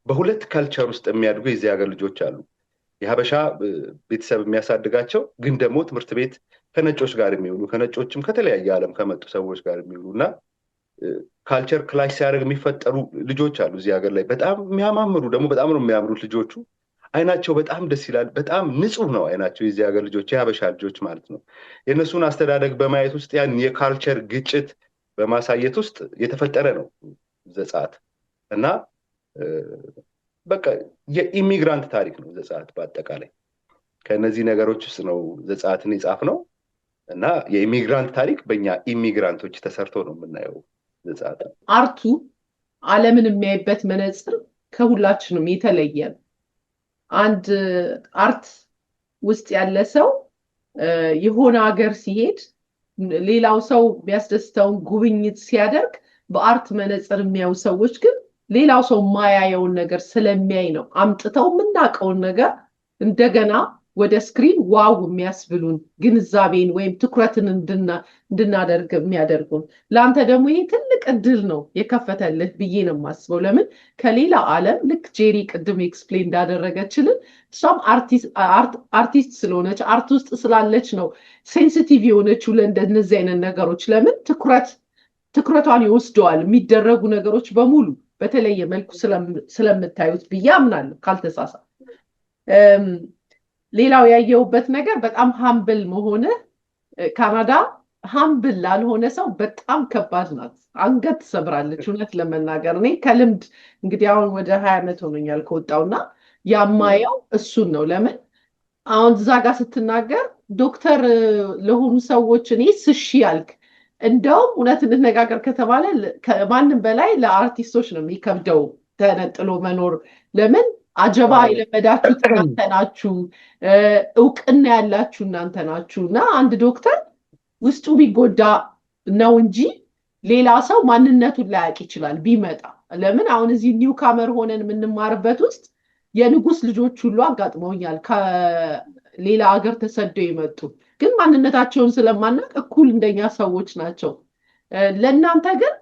Speaker 2: በሁለት ካልቸር ውስጥ የሚያድጉ የዚህ ሀገር ልጆች አሉ። የሀበሻ ቤተሰብ የሚያሳድጋቸው ግን ደግሞ ትምህርት ቤት ከነጮች ጋር የሚውሉ ከነጮችም ከተለያየ ዓለም ከመጡ ሰዎች ጋር የሚውሉ እና ካልቸር ክላሽ ሲያደርግ የሚፈጠሩ ልጆች አሉ እዚህ ሀገር ላይ። በጣም የሚያማምሩ ደግሞ በጣም ነው የሚያምሩት ልጆቹ። አይናቸው በጣም ደስ ይላል። በጣም ንጹህ ነው አይናቸው የዚህ ሀገር ልጆች፣ የሀበሻ ልጆች ማለት ነው። የእነሱን አስተዳደግ በማየት ውስጥ ያን የካልቸር ግጭት በማሳየት ውስጥ የተፈጠረ ነው ዘጸአት እና በቃ የኢሚግራንት ታሪክ ነው ዘጸአት። በአጠቃላይ ከነዚህ ነገሮች ውስጥ ነው ዘጸአትን የጻፍነው እና የኢሚግራንት ታሪክ በእኛ ኢሚግራንቶች ተሰርቶ ነው የምናየው ዘጸአት።
Speaker 3: አርቱ ዓለምን የሚያይበት መነጽር ከሁላችንም የተለየ ነው። አንድ አርት ውስጥ ያለ ሰው የሆነ ሀገር ሲሄድ ሌላው ሰው የሚያስደስተውን ጉብኝት ሲያደርግ በአርት መነጽር የሚያዩ ሰዎች ግን ሌላው ሰው ማያየውን ነገር ስለሚያይ ነው አምጥተው የምናውቀውን ነገር እንደገና ወደ ስክሪን ዋው የሚያስብሉን ግንዛቤን ወይም ትኩረትን እንድናደርግ የሚያደርጉን። ለአንተ ደግሞ ይሄ ትልቅ እድል ነው የከፈተልህ ብዬ ነው የማስበው። ለምን ከሌላ ዓለም ልክ ጄሪ ቅድም ኤክስፕሌን እንዳደረገችልን እሷም አርቲስት ስለሆነች አርት ውስጥ ስላለች ነው ሴንሲቲቭ የሆነችው ለእንደነዚህ አይነት ነገሮች። ለምን ትኩረቷን ይወስደዋል የሚደረጉ ነገሮች በሙሉ በተለየ መልኩ ስለምታዩት ብዬ አምናለሁ ካልተሳሳ። ሌላው ያየሁበት ነገር በጣም ሀምብል መሆነ። ካናዳ ሀምብል ላልሆነ ሰው በጣም ከባድ ናት፣ አንገት ትሰብራለች። እውነት ለመናገር እኔ ከልምድ እንግዲህ አሁን ወደ 20 ዓመት ሆኖኛል ከወጣውና ያማየው እሱን ነው። ለምን አሁን እዛ ጋር ስትናገር ዶክተር ለሆኑ ሰዎች እኔ ስሺ ያልክ፣ እንደውም እውነት እንነጋገር ከተባለ ከማንም በላይ ለአርቲስቶች ነው የሚከብደው ተነጥሎ መኖር። ለምን አጀባ የለመዳችሁት እናንተ ናችሁ፣ እውቅና ያላችሁ እናንተ ናችሁ። እና አንድ ዶክተር ውስጡ ቢጎዳ ነው እንጂ ሌላ ሰው ማንነቱን ላያውቅ ይችላል ቢመጣ። ለምን አሁን እዚህ ኒው ካመር ሆነን የምንማርበት ውስጥ የንጉስ ልጆች ሁሉ አጋጥመውኛል ከሌላ ሀገር ተሰደው የመጡ ግን ማንነታቸውን ስለማናውቅ እኩል እንደኛ ሰዎች ናቸው። ለእናንተ ግን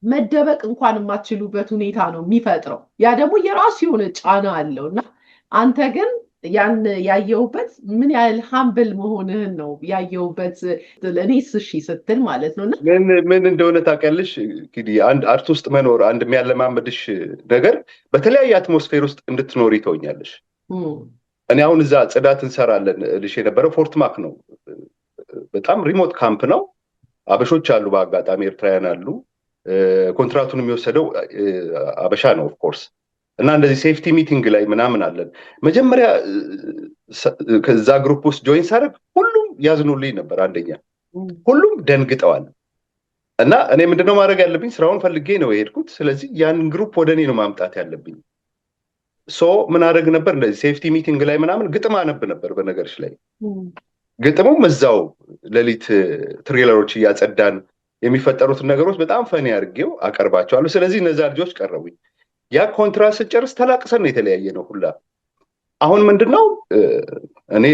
Speaker 3: መደበቅ እንኳን የማትችሉበት ሁኔታ ነው የሚፈጥረው። ያ ደግሞ የራሱ የሆነ ጫና አለው እና አንተ ግን ያን ያየውበት ምን ያህል ሀምብል መሆንህን ነው ያየውበት። እኔ ስሺ ስትል ማለት ነው።
Speaker 2: ምን እንደሆነ ታውቂያለሽ እንግዲህ አንድ አርት ውስጥ መኖር አንድ የሚያለማመድሽ ነገር በተለያየ አትሞስፌር ውስጥ እንድትኖር ይተውኛለሽ። እኔ አሁን እዛ ጽዳት እንሰራለን ልሽ የነበረው ፎርት ማክ ነው። በጣም ሪሞት ካምፕ ነው። አበሾች አሉ፣ በአጋጣሚ ኤርትራውያን አሉ። ኮንትራቱን የሚወሰደው አበሻ ነው ኦፍኮርስ። እና እንደዚህ ሴፍቲ ሚቲንግ ላይ ምናምን አለን። መጀመሪያ ከዛ ግሩፕ ውስጥ ጆይን ሳደርግ ሁሉም ያዝኑልኝ ነበር። አንደኛ ሁሉም ደንግጠዋል። እና እኔ ምንድነው ማድረግ ያለብኝ? ስራውን ፈልጌ ነው የሄድኩት። ስለዚህ ያንን ግሩፕ ወደ እኔ ነው ማምጣት ያለብኝ። ምን አደረግ ነበር? እንደዚህ ሴፍቲ ሚቲንግ ላይ ምናምን ግጥም አነብ ነበር። በነገርሽ ላይ ግጥሙም እዛው ሌሊት ትሬለሮች እያጸዳን የሚፈጠሩትን ነገሮች በጣም ፈኒ አድርጌው አቀርባቸዋለሁ። ስለዚህ እነዛ ልጆች ቀረቡኝ። ያ ኮንትራት ስጨርስ ተላቅሰን የተለያየ ነው ሁላ። አሁን ምንድነው እኔ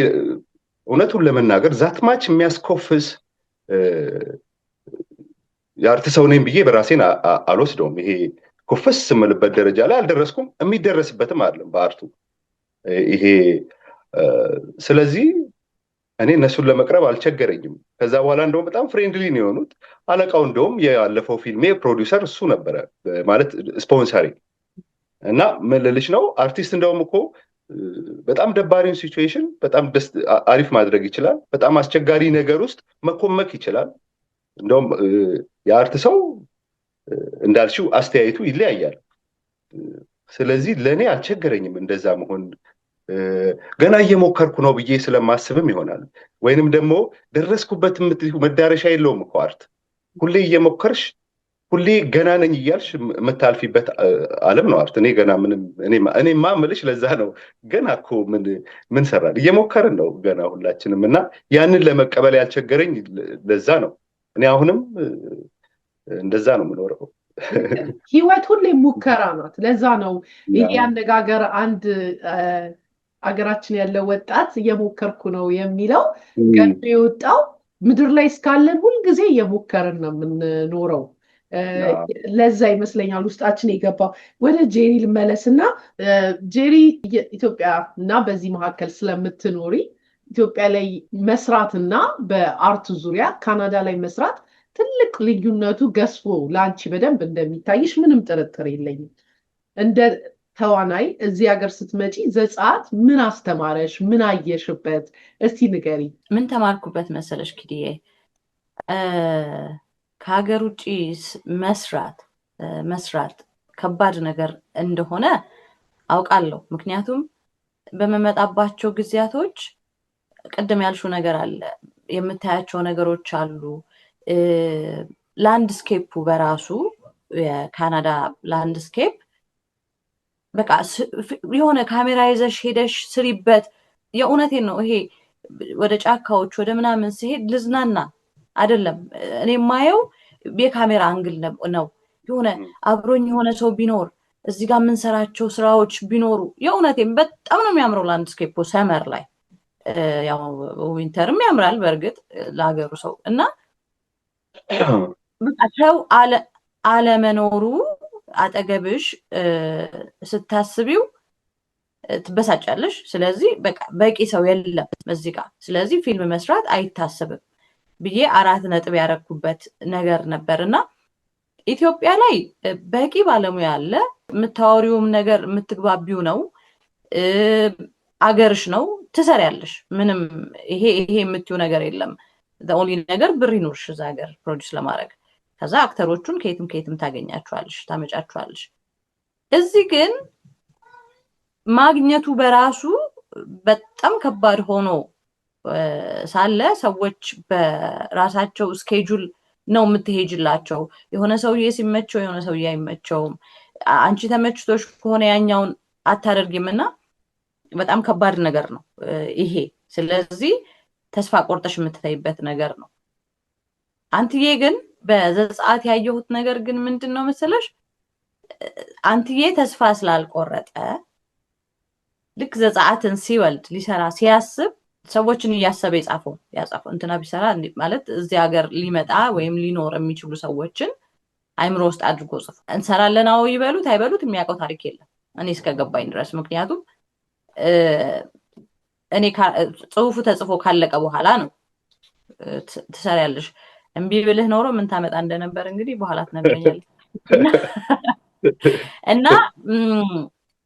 Speaker 2: እውነቱን ለመናገር ዛትማች የሚያስኮፍስ የአርት ሰው ነኝ ብዬ በራሴን አልወስደውም። ይሄ ኮፈስ ስምልበት ደረጃ ላይ አልደረስኩም፣ የሚደረስበትም አይደለም በአርቱ ይሄ። ስለዚህ እኔ እነሱን ለመቅረብ አልቸገረኝም። ከዛ በኋላ እንደውም በጣም ፍሬንድሊ ነው የሆኑት። አለቃው እንደውም ያለፈው ፊልሜ ፕሮዲውሰር እሱ ነበረ ማለት ስፖንሰሪ። እና ምን ልልሽ ነው አርቲስት እንደውም እኮ በጣም ደባሪውን ሲቹዌሽን በጣም አሪፍ ማድረግ ይችላል። በጣም አስቸጋሪ ነገር ውስጥ መኮመክ ይችላል። እንደውም የአርት ሰው እንዳልሽው አስተያየቱ ይለያያል። ስለዚህ ለእኔ አልቸገረኝም እንደዛ መሆን። ገና እየሞከርኩ ነው ብዬ ስለማስብም ይሆናል። ወይንም ደግሞ ደረስኩበት መዳረሻ የለውም እኮ አርት። ሁሌ እየሞከርሽ ሁሌ ገና ነኝ እያልሽ የምታልፊበት ዓለም ነው አርት። እኔ ገና ምንም እኔ ማምልሽ ለዛ ነው። ገና እኮ ምን ሰራን እየሞከርን ነው ገና ሁላችንም። እና ያንን ለመቀበል ያልቸገረኝ ለዛ ነው። እኔ አሁንም እንደዛ ነው የምኖረው።
Speaker 3: ህይወት ሁሌ ሙከራ ናት። ለዛ ነው ይሄ አነጋገር አንድ አገራችን ያለው ወጣት እየሞከርኩ ነው የሚለው ገንዶ የወጣው ምድር ላይ እስካለን ሁልጊዜ እየሞከርን ነው የምንኖረው። ለዛ ይመስለኛል ውስጣችን የገባው። ወደ ጄሪ ልመለስና ጄሪ ኢትዮጵያ እና በዚህ መካከል ስለምትኖሪ ኢትዮጵያ ላይ መስራትና በአርት ዙሪያ ካናዳ ላይ መስራት ትልቅ ልዩነቱ ገዝፎ ለአንቺ በደንብ እንደሚታይሽ ምንም ጥርጥር የለኝም። እንደ ተዋናይ እዚህ ሀገር ስትመጪ ዘጸአት ምን አስተማረሽ? ምን አየሽበት? እስቲ ንገሪ።
Speaker 1: ምን ተማርኩበት መሰለሽ ኪድዬ? ከሀገር ውጭ መስራት ከባድ ነገር እንደሆነ አውቃለሁ። ምክንያቱም በመመጣባቸው ጊዜያቶች ቅድም ያልሽው ነገር አለ፣ የምታያቸው ነገሮች አሉ። ላንድስኬፑ በራሱ የካናዳ ላንድስኬፕ በቃ የሆነ ካሜራ ይዘሽ ሄደሽ ስሪበት። የእውነቴን ነው። ይሄ ወደ ጫካዎች ወደ ምናምን ሲሄድ ልዝናና አይደለም እኔ የማየው የካሜራ አንግል ነው። የሆነ አብሮኝ የሆነ ሰው ቢኖር እዚህ ጋር የምንሰራቸው ስራዎች ቢኖሩ የእውነቴን በጣም ነው የሚያምረው ላንድስኬፑ ሰመር ላይ። ያው ዊንተርም ያምራል በእርግጥ ለሀገሩ ሰው እና ሰው አለመኖሩ አጠገብሽ ስታስቢው ትበሳጫለሽ። ስለዚህ በቂ ሰው የለም እዚህ ጋር፣ ስለዚህ ፊልም መስራት አይታሰብም ብዬ 4 ነጥብ ያረኩበት ነገር ነበርና ኢትዮጵያ ላይ በቂ ባለሙያ አለ። የምታወሪውም ነገር የምትግባቢው ነው፣ አገርሽ ነው፣ ትሰሪያለሽ። ምንም ይሄ የምትዩ ነገር የለም። ኦንሊ ነገር ብር ይኑርሽ እዛ ሀገር ፕሮዲዩስ ለማድረግ። ከዛ አክተሮቹን ከየትም ታገኛቸዋለሽ፣ ታመጫቸዋለሽ። እዚህ ግን ማግኘቱ በራሱ በጣም ከባድ ሆኖ ሳለ ሰዎች በራሳቸው ስኬጁል ነው የምትሄጅላቸው። የሆነ ሰውዬ ሲመቸው የሆነ ሰውዬ አይመቸውም። አንቺ ተመችቶሽ ከሆነ ያኛውን አታደርጊምና በጣም ከባድ ነገር ነው ይሄ። ስለዚህ ተስፋ ቆርጠሽ የምትታይበት ነገር ነው። አንትዬ ግን በዘጸአት ያየሁት ነገር ግን ምንድን ነው መሰለሽ? አንትዬ ተስፋ ስላልቆረጠ ልክ ዘጸአትን ሲወልድ ሊሰራ ሲያስብ ሰዎችን እያሰበ ያጻፈው እንትና ቢሰራ ማለት እዚህ ሀገር ሊመጣ ወይም ሊኖር የሚችሉ ሰዎችን አይምሮ ውስጥ አድርጎ ጽፎ እንሰራለን። አዎ ይበሉት አይበሉት የሚያውቀው ታሪክ የለም እኔ እስከገባኝ ድረስ። ምክንያቱም እኔ ጽሁፉ ተጽፎ ካለቀ በኋላ ነው ትሰሪያለሽ። እምቢ ብልህ ኖሮ ምን ታመጣ እንደነበር እንግዲህ በኋላ ትነግረኛለሽ። እና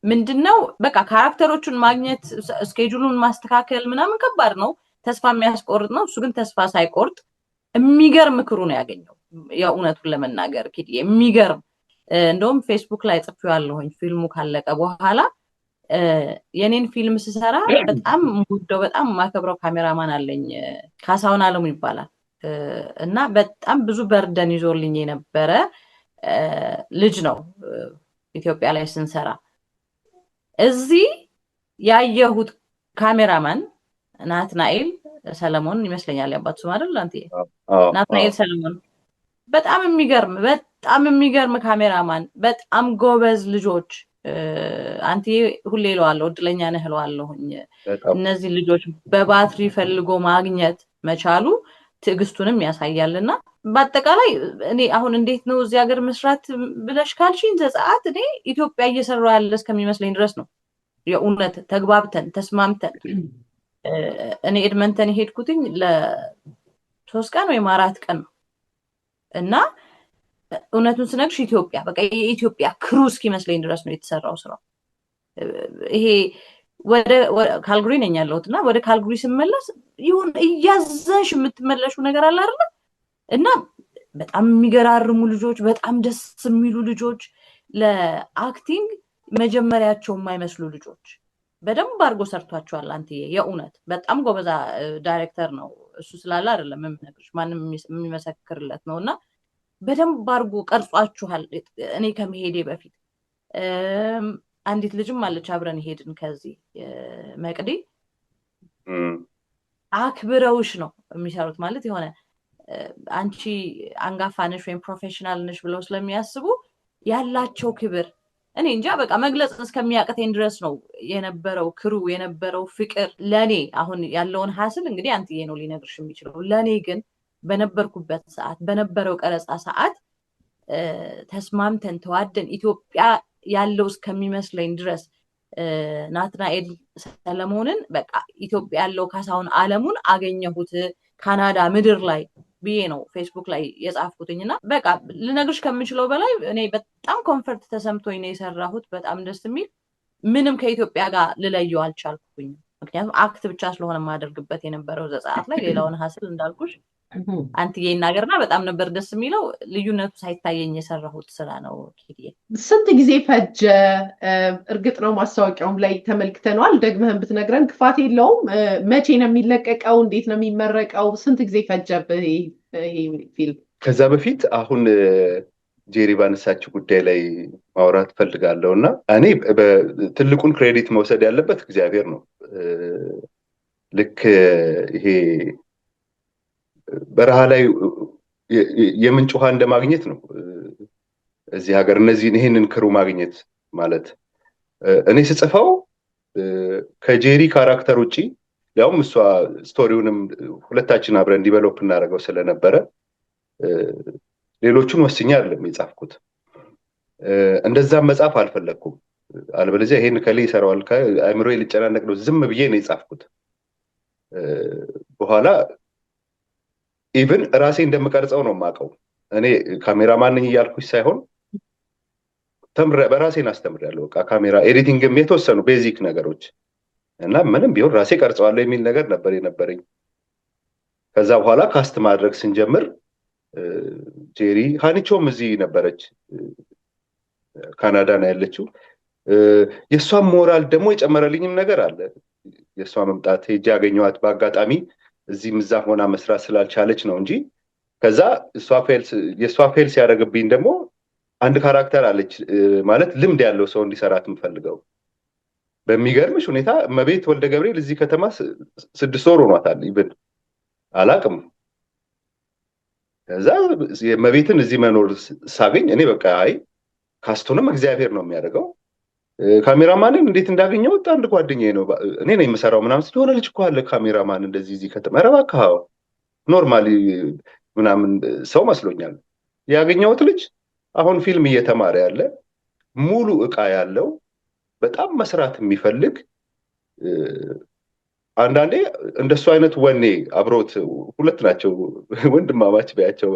Speaker 1: ምንድነው በቃ ካራክተሮቹን ማግኘት ስኬጁሉን ማስተካከል ምናምን ከባድ ነው፣ ተስፋ የሚያስቆርጥ ነው። እሱ ግን ተስፋ ሳይቆርጥ የሚገርም ምክሩ ነው ያገኘው። የእውነቱን ለመናገር ኪድ የሚገርም እንደውም ፌስቡክ ላይ ጽፌዋለሁኝ ፊልሙ ካለቀ በኋላ የኔን ፊልም ስሰራ በጣም ሙደው በጣም ማከብረው ካሜራማን አለኝ፣ ካሳሁን አለሙ ይባላል። እና በጣም ብዙ በርደን ይዞልኝ የነበረ ልጅ ነው። ኢትዮጵያ ላይ ስንሰራ እዚህ ያየሁት ካሜራማን ናትናኤል ሰለሞን ይመስለኛል ያባቱ ስም አይደል አንተ? ናትናኤል ሰለሞን በጣም የሚገርም ካሜራማን፣ በጣም ጎበዝ ልጆች። አንተ ሁሌ እለዋለሁ እድለኛ ነህ እለዋለሁኝ። እነዚህ ልጆች በባትሪ ፈልጎ ማግኘት መቻሉ ትዕግስቱንም ያሳያልና በአጠቃላይ እኔ አሁን እንዴት ነው እዚህ ሀገር መስራት ብለሽ ካልሽኝ ዘጸአት እኔ ኢትዮጵያ እየሰራው ያለ እስከሚመስለኝ ድረስ ነው። የእውነት ተግባብተን ተስማምተን እኔ ኤድመንተን ሄድኩትኝ ለ3 ቀን ወይም 4 ቀን ነው እና እውነቱን ስነግርሽ ኢትዮጵያ በቃ የኢትዮጵያ ክሩ እስኪመስለኝ ድረስ ነው የተሰራው ስራው። ይሄ ወደ ካልግሪ ነኝ ያለሁትና ወደ ካልግሪ ስመለስ ይሁን እያዘንሽ የምትመለሹ ነገር አለ አይደል? እና በጣም የሚገራርሙ ልጆች፣ በጣም ደስ የሚሉ ልጆች፣ ለአክቲንግ መጀመሪያቸው የማይመስሉ ልጆች በደንብ አድርጎ ሰርቷቸዋል። አንትዬ የእውነት በጣም ጎበዛ ዳይሬክተር ነው። እሱ ስላለ አይደለም የምነግርሽ ማንም የሚመሰክርለት ነውና በደንብ አድርጎ ቀርጿችኋል። እኔ ከመሄዴ በፊት አንዲት ልጅም አለች አብረን ሄድን ከዚህ መቅዲ አክብረውሽ ነው የሚሰሩት። ማለት የሆነ አንቺ አንጋፋ ነሽ ወይም ፕሮፌሽናል ነሽ ብለው ስለሚያስቡ ያላቸው ክብር እኔ እንጃ በቃ መግለጽ እስከሚያቅተኝ ድረስ ነው የነበረው ክሩ የነበረው ፍቅር። ለኔ አሁን ያለውን ሀስል እንግዲህ አንትዬ ነው ሊነግርሽ የሚችለው። ለኔ ግን በነበርኩበት ሰዓት በነበረው ቀረጻ ሰዓት ተስማምተን ተዋደን ኢትዮጵያ ያለው እስከሚመስለኝ ድረስ ናትናኤል ሰለሞንን በቃ ኢትዮጵያ ያለው ካሳሁን አለሙን አገኘሁት ካናዳ ምድር ላይ ብዬ ነው ፌስቡክ ላይ የጻፍኩትኝና በቃ ልነግርሽ ከምችለው በላይ እኔ በጣም ኮንፈርት ተሰምቶኝ ነው የሰራሁት። በጣም ደስ የሚል ምንም ከኢትዮጵያ ጋር ልለየው አልቻልኩኝ። ምክንያቱም አክት ብቻ ስለሆነ ማደርግበት የነበረው ዘጻት ላይ ሌላውን ሀስል እንዳልኩሽ አንትዬ ይናገርና በጣም ነበር ደስ የሚለው። ልዩነቱ ሳይታየኝ የሰራሁት ስራ ነው። ኪዲዬ
Speaker 3: ስንት ጊዜ ፈጀ? እርግጥ ነው ማስታወቂያውም ላይ ተመልክተነዋል። ደግመህን ብትነግረን ክፋት የለውም። መቼ ነው የሚለቀቀው? እንዴት ነው የሚመረቀው? ስንት ጊዜ ፈጀብህ ይሄ ፊልም?
Speaker 2: ከዛ በፊት አሁን ጄሪ ባነሳችው ጉዳይ ላይ ማውራት ፈልጋለሁ እና እኔ ትልቁን ክሬዲት መውሰድ ያለበት እግዚአብሔር ነው። ልክ ይሄ በረሃ ላይ የምንጭ ውሃ እንደማግኘት ነው እዚህ ሀገር ይህንን ክሩ ማግኘት ማለት። እኔ ስጽፈው ከጄሪ ካራክተር ውጪ ያውም እሷ ስቶሪውንም ሁለታችን አብረን ዲቨሎፕ እናደርገው ስለነበረ ሌሎቹን ወስኛ አይደለም የጻፍኩት። እንደዛም መጻፍ አልፈለኩም። አልበለዚያ ይሄን ከሌ ይሰራዋል ከአእምሮዬ ልጨናነቅ ነው ዝም ብዬ ነው የጻፍኩት። በኋላ ኢቭን ራሴ እንደምቀርጸው ነው የማውቀው። እኔ ካሜራማን ነኝ እያልኩሽ ሳይሆን በራሴን አስተምሬያለሁ። በቃ ካሜራ ኤዲቲንግም የተወሰኑ ቤዚክ ነገሮች እና ምንም ቢሆን ራሴ ቀርጸዋለሁ የሚል ነገር ነበር የነበረኝ። ከዛ በኋላ ካስት ማድረግ ስንጀምር ጄሪ ሃኒቾም እዚህ ነበረች፣ ካናዳ ነው ያለችው። የእሷም ሞራል ደግሞ የጨመረልኝም ነገር አለ። የእሷ መምጣት ሄጄ ያገኘኋት በአጋጣሚ እዚህ ምዛፍ ሆና መስራት ስላልቻለች ነው እንጂ ከዛ የእሷ ፌል ሲያደርግብኝ ደግሞ አንድ ካራክተር አለች ማለት ልምድ ያለው ሰው እንዲሰራት የምፈልገው። በሚገርምሽ ሁኔታ እመቤት ወልደ ገብርኤል እዚህ ከተማ 6 ወር ሆኗታል። ይብን አላቅም። ከዛ እመቤትን እዚህ መኖር ሳገኝ እኔ በቃ አይ ካስቱንም እግዚአብሔር ነው የሚያደርገው። ካሜራማንን እንዴት እንዳገኘው አንድ ጓደኛዬ ነው እኔ ነኝ የምሰራው ምናምን ሲሆን ልጅ እኮ አለ ካሜራማን እንደዚህ እዚህ ከተማ ረባካ ኖርማሊ ምናምን ሰው መስሎኛል ያገኘሁት ልጅ። አሁን ፊልም እየተማረ ያለ ሙሉ እቃ ያለው በጣም መስራት የሚፈልግ አንዳንዴ እንደሱ አይነት ወኔ አብሮት ሁለት ናቸው ወንድማማች በያቸው።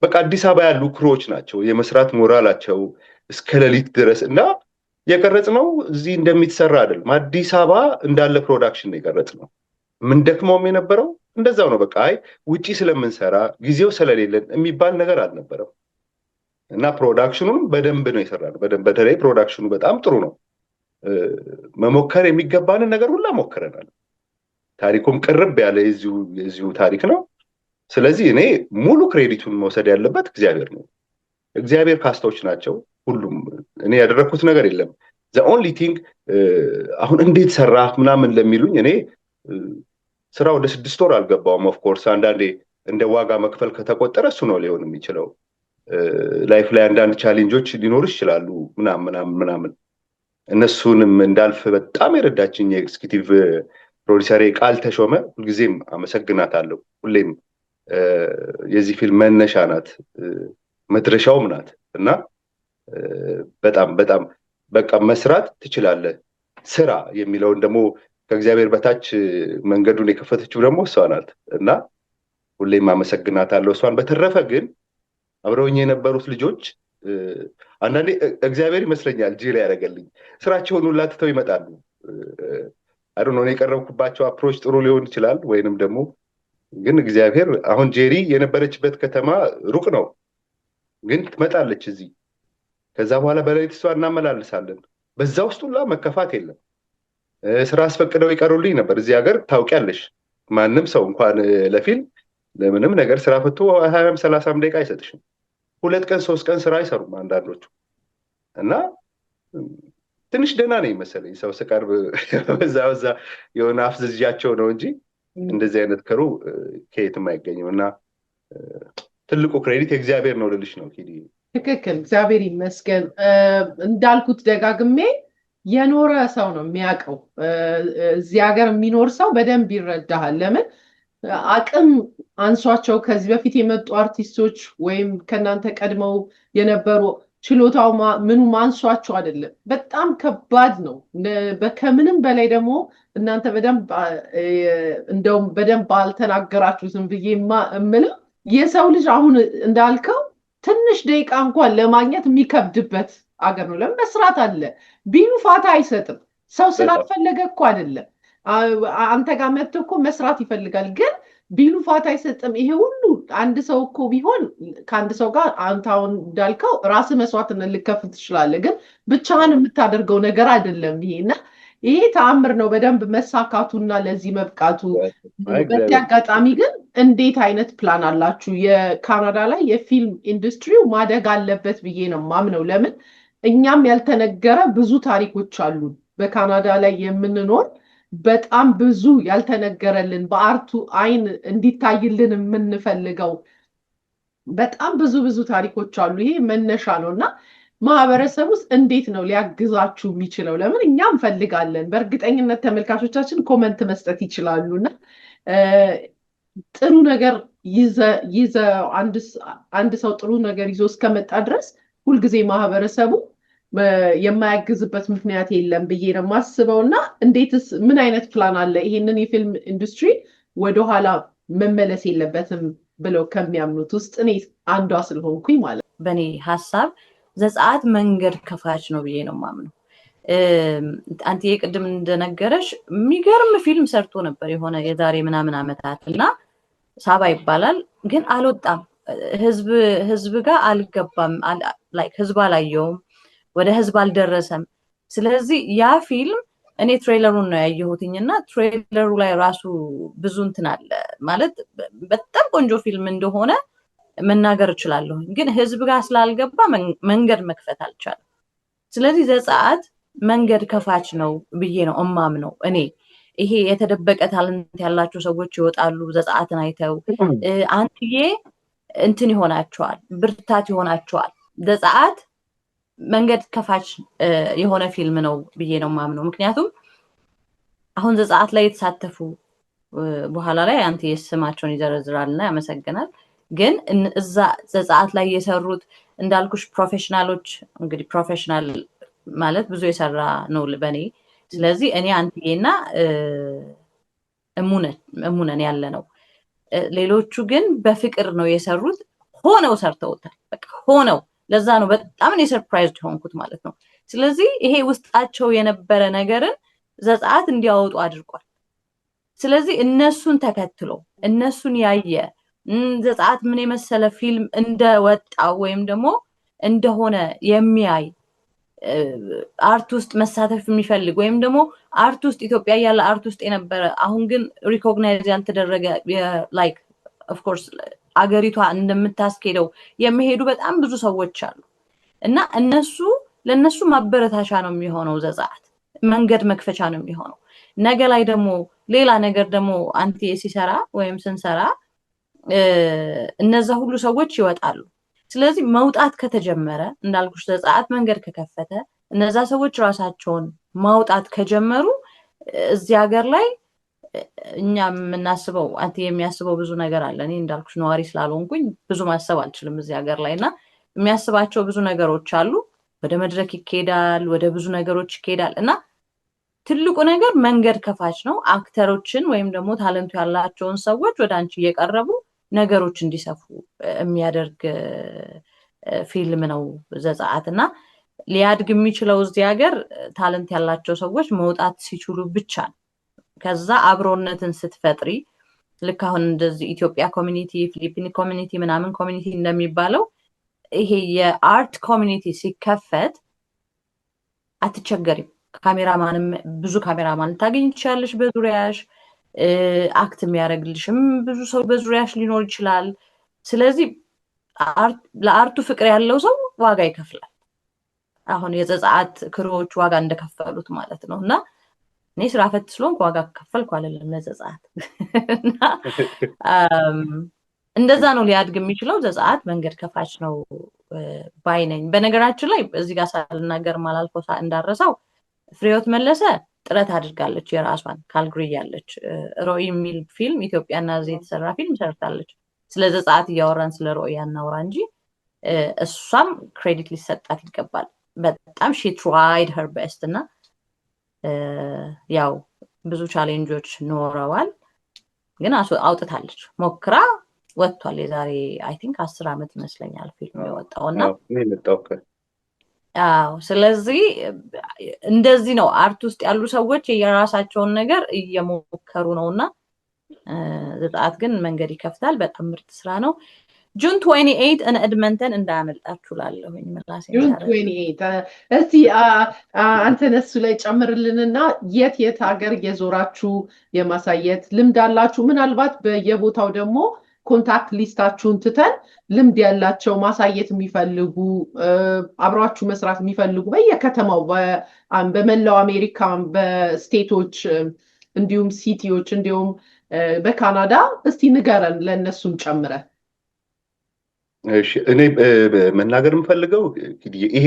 Speaker 2: በቃ አዲስ አበባ ያሉ ክሮች ናቸው የመስራት ሞራላቸው እስከ ሌሊት ድረስ እና የቀረጽነው እዚህ እንደሚተሰራ አይደለም። አዲስ አበባ እንዳለ ፕሮዳክሽን ነው የቀረጽነው። ምን ደክመውም የነበረው እንደዛው ነው። በቃ አይ ውጪ ስለምንሰራ ጊዜው ስለሌለን የሚባል ነገር አልነበረም እና ፕሮዳክሽኑን በደንብ ነው የሰራነው። በተለይ ፕሮዳክሽኑ በጣም ጥሩ ነው። መሞከር የሚገባንን ነገር ሁላ ሞክረናል። ታሪኩም ቅርብ ያለ የዚሁ ታሪክ ነው። ስለዚህ እኔ ሙሉ ክሬዲቱን መውሰድ ያለበት እግዚአብሔር ነው። እግዚአብሔር ካስቶች ናቸው ሁሉም። እኔ ያደረኩት ነገር የለም። the only thing አሁን እንዴት ሰራ ምናምን ለሚሉኝ እኔ ስራ ወደ 6 ወር አልገባውም። ኦፍ ኮርስ አንዳንዴ እንደ ዋጋ መክፈል ከተቆጠረ እሱ ነው ሊሆን የሚችለው። ላይፍ ላይ አንዳንድ ቻሌንጆች ሊኖሩ ይችላሉ ምናምን እነሱንም እንዳልፍ በጣም የረዳችኝ የኤግዚኪዩቲቭ ፕሮዲሰር ቃል ተሾመ ሁልጊዜም አመሰግናታለሁ። ሁሌም የዚህ ፊልም መነሻ ናት መድረሻውም ናት እና በጣም በቃ መስራት ትችላለህ ስራ የሚለውን ደግሞ ከእግዚአብሔር በታች መንገዱን የከፈተችው ደግሞ እሷ ናት እና ሁሌም አመሰግናታለሁ እሷን። በተረፈ ግን አብረውኝ የነበሩት ልጆች አንዳንዴ እግዚአብሔር ይመስለኛል ጄሪ ያደረገልኝ ስራቸውን ሁላ ትተው ይመጣሉ። አይዶን ነው የቀረብኩባቸው አፕሮች ጥሩ ሊሆን ይችላል ወይንም ደግሞ ግን እግዚአብሔር አሁን ጄሪ የነበረችበት ከተማ ሩቅ ነው ግን ትመጣለች እዚህ። ከዛ በኋላ በሌሊት እሷ እናመላልሳለን። በዛ ውስጥ ሁላ መከፋት የለም። ስራ አስፈቅደው ይቀሩልኝ ነበር። እዚህ ሀገር ታውቂያለሽ ማንም ሰው እንኳን ለፊልም ለምንም ነገር ስራ ፈቶ 20-30 ደቂቃ አይሰጥሽም። 2 ቀን 3 ቀን ስራ አይሰሩም አንዳንዶቹ። እና ትንሽ ደህና ነኝ መሰለኝ ሰው ስቀርብ በዛ የሆነ አፍዝዣቸው ነው እንጂ እንደዚህ አይነት ክሩ ከየትም አይገኝም። እና ትልቁ ክሬዲት የእግዚአብሔር ነው ልልሽ ነው ኪዲ።
Speaker 3: ትክክል፣ እግዚአብሔር ይመስገን። እንዳልኩት ደጋግሜ የኖረ ሰው ነው የሚያውቀው። እዚህ ሀገር የሚኖር ሰው በደንብ ይረዳሃል። ለምን አቅም አንሷቸው ከዚህ በፊት የመጡ አርቲስቶች ወይም ከእናንተ ቀድመው የነበሩ ችሎታው ምኑ ማንሷቸው አይደለም። በጣም ከባድ ነው። ከምንም በላይ ደግሞ እናንተ በደንብ እንደውም በደንብ አልተናገራችሁትም ብዬ የምለው የሰው ልጅ አሁን እንዳልከው ትንሽ ደቂቃ እንኳን ለማግኘት የሚከብድበት አገር ነው። ለምን መስራት አለ ቢሉ ፋታ አይሰጥም። ሰው ስላልፈለገ እኮ አይደለም። አንተ ጋር መጥቶ እኮ መስራት ይፈልጋል፣ ግን ቢሉ ፋታ አይሰጥም። ይሄ ሁሉ አንድ ሰው እኮ ቢሆን ከአንድ ሰው ጋር አንተ አሁን እንዳልከው ራስህ መስዋዕትነት ልከፍል ትችላለህ፣ ግን ብቻህን የምታደርገው ነገር አይደለም ይሄና ይሄ ተአምር ነው በደንብ መሳካቱና ለዚህ መብቃቱ። በዚህ አጋጣሚ ግን እንዴት አይነት ፕላን አላችሁ? የካናዳ ላይ የፊልም ኢንዱስትሪው ማደግ አለበት ብዬ ነው ማምነው። ለምን እኛም ያልተነገረ ብዙ ታሪኮች አሉ በካናዳ ላይ የምንኖር በጣም ብዙ ያልተነገረልን በአርቱ አይን እንዲታይልን የምንፈልገው በጣም ብዙ ታሪኮች አሉ። ይሄ መነሻ ነው እና ማህበረሰብ ውስጥ እንዴት ነው ሊያግዛችሁ የሚችለው? ለምን እኛ እንፈልጋለን። በእርግጠኝነት ተመልካቾቻችን ኮመንት መስጠት ይችላሉና ጥሩ ነገር ይዘ አንድ ሰው ጥሩ ነገር ይዞ እስከመጣ ድረስ ሁልጊዜ ማህበረሰቡ የማያግዝበት ምክንያት የለም ብዬ ነው የማስበው። እና እንዴትስ ምን አይነት ፕላን አለ ይሄንን የፊልም ኢንዱስትሪ ወደኋላ መመለስ የለበትም ብለው ከሚያምኑት ውስጥ እኔ አንዷ ስለሆንኩኝ ማለት ነው።
Speaker 1: በእኔ ሀሳብ ዘጸአት መንገድ ከፋች ነው ብዬ ነው የማምነው። አንትዬ ቅድም እንደነገረሽ የሚገርም ፊልም ሰርቶ ነበር የሆነ የዛሬ ምናምን ዓመታት እና ሳባ ይባላል፣ ግን አልወጣም። ህዝብ ጋር አልገባም። ህዝብ አላየውም፣ ወደ ህዝብ አልደረሰም። ስለዚህ ያ ፊልም እኔ ትሬለሩን ነው ያየሁትኝና ትሬለሩ ላይ ራሱ ብዙ እንትን አለ ማለት በጣም ቆንጆ ፊልም እንደሆነ መናገር እችላለሁ፣ ግን ህዝብ ጋር ስላልገባ መንገድ መክፈት አልቻለም። ስለዚህ ዘጸአት መንገድ ከፋች ነው ብዬ ነው እማምነው እኔ። ይሄ የተደበቀ ታለንት ያላቸው ሰዎች ይወጣሉ ዘጸአትን አይተው፣ አንትዬ እንትን ይሆናቸዋል፣ ብርታት ይሆናቸዋል። ዘጸአት መንገድ ከፋች የሆነ ፊልም ነው ብዬ ነው የማምነው። ምክንያቱም አሁን ዘጸአት ላይ የተሳተፉ በኋላ ላይ አንትዬ ስማቸውን ይዘረዝራልና ያመሰግናል። ግን እዛ ዘጸአት ላይ የሰሩት እንዳልኩሽ ፕሮፌሽናሎች፣ እንግዲህ ፕሮፌሽናል ማለት ብዙ የሰራ ነው በኔ። ስለዚህ እኔ አንትዬና እሙነን ያለ ነው። ሌሎቹ ግን በፍቅር ነው የሰሩት፣ ሆነው ሰርተውታል። በቃ ሆነው። ለዛ ነው በጣም እኔ ሰርፕራይዝድ ሆንኩት ማለት ነው። ስለዚህ ይሄ ውስጣቸው የነበረ ነገርን ዘጸአት እንዲያወጡ አድርጓል። ስለዚህ እነሱን ተከትሎ እነሱን ያየ ዘጸአት ምን የመሰለ ፊልም እንደወጣው ወይም ደግሞ እንደሆነ የሚያይ አርት ውስጥ መሳተፍ የሚፈልግ ወይም ደግሞ አርት ውስጥ ኢትዮጵያ ያለ አርት ውስጥ የነበረ አሁን ግን ሪኮግናይዝ ያልተደረገ ላይክ ኦፍ ኮርስ አገሪቷ እንደምታስኬደው የሚሄዱ በጣም ብዙ ሰዎች አሉ እና ለነሱ ማበረታቻ ነው የሚሆነው። ዘጸአት መንገድ መክፈቻ ነው የሚሆነው። ነገ ላይ ደግሞ ሌላ ነገር ደግሞ አንትዬ ሲሰራ ወይም ስንሰራ እነዛ ሁሉ ሰዎች ይወጣሉ። ስለዚህ መውጣት ከተጀመረ እንዳልኩሽ ዘጸአት መንገድ ከከፈተ እነዛ ሰዎች ራሳቸውን ማውጣት ከጀመሩ እዚህ ሀገር ላይ እኛ የምናስበው አንትዬ የሚያስበው ብዙ ነገር አለ። እኔ እንዳልኩሽ ነዋሪ ስላልሆንኩኝ ብዙ ማሰብ አልችልም እዚህ ሀገር ላይ እና የሚያስባቸው ብዙ ነገሮች አሉ። ወደ መድረክ ይኬዳል፣ ወደ ብዙ ነገሮች ይኬዳል እና ትልቁ ነገር መንገድ ከፋች ነው። አክተሮችን ወይም ደግሞ ታለንቱ ያላቸውን ሰዎች ወደ አንቺ እየቀረቡ ነገሮች እንዲሰፉ የሚያደርግ ፊልም ነው ዘጸአት እና ሊያድግ የሚችለው እዚህ ሀገር ታለንት ያላቸው ሰዎች መውጣት ሲችሉ ብቻ ነው። ከዛ አብሮነትን ስትፈጥሪ ልክ አሁን እንደዚህ ኢትዮጵያ ኮሚኒቲ፣ ፊሊፒን ኮሚኒቲ ምናምን ኮሚኒቲ እንደሚባለው ይሄ የአርት ኮሚኒቲ ሲከፈት አትቸገሪም። ካሜራማንም ብዙ ካሜራማን ታገኝ ትችላለሽ በዙሪያሽ። አክት የሚያደርግልሽም ብዙ ሰው በዙሪያሽ ሊኖር ይችላል። ስለዚህ ለአርቱ ፍቅር ያለው ሰው ዋጋ ይከፍላል። አሁን የዘጸአት ክሮዎች ዋጋ እንደከፈሉት ማለት ነው። እና እኔ ስራ ፈት ስለሆንኩ ዋጋ ከፈልኩ አይደለም ለዘጸአት እና እንደዛ ነው ሊያድግ የሚችለው። ዘጸአት መንገድ ከፋች ነው ባይ ነኝ። በነገራችን ላይ እዚህ ጋር ሳልናገር ማላልፎ እንዳረሳው ፍሬህይወት መለሰ ጥረት አድርጋለች የራሷን ካልግሪ ያለች ሮኢ የሚል ፊልም ኢትዮጵያና እዚህ የተሰራ ፊልም ሰርታለች። ስለ ዘጸአት እያወራን ስለ ሮኢ ያናውራ እንጂ እሷም ክሬዲት ሊሰጣት ይገባል። በጣም she tried her best እና ያው ብዙ ቻሌንጆች ኖረዋል፣ ግን አውጥታለች ሞክራ ወጥቷል። የዛሬ አይ ቲንክ 10 ዓመት ይመስለኛል ፊልም የወጣውና ስለዚህ እንደዚህ ነው አርት ውስጥ ያሉ ሰዎች የራሳቸውን ነገር እየሞከሩ ነውና ዘጸአት ግን መንገድ ይከፍታል። በጣም ምርጥ ስራ ነው። ጁን 28 እነ ኤድመንተን እንዳያመልጣችሁ ላለሁኝ ምላሴ
Speaker 3: ጁን 28 እስቲ አንተ ነሱ ላይ ጨምርልንና የት ሀገር የዞራችሁ የማሳየት ልምድ አላችሁ? ምናልባት በየቦታው ደግሞ ኮንታክት ሊስታችሁን ትተን ልምድ ያላቸው ማሳየት የሚፈልጉ አብራችሁ መስራት የሚፈልጉ በየከተማው በመላው አሜሪካ በስቴቶች እንዲሁም ሲቲዎች እንዲሁም በካናዳ እስቲ ንገረን ለነሱም ጨምረን።
Speaker 2: እሺ እኔ መናገር የምፈልገው ይሄ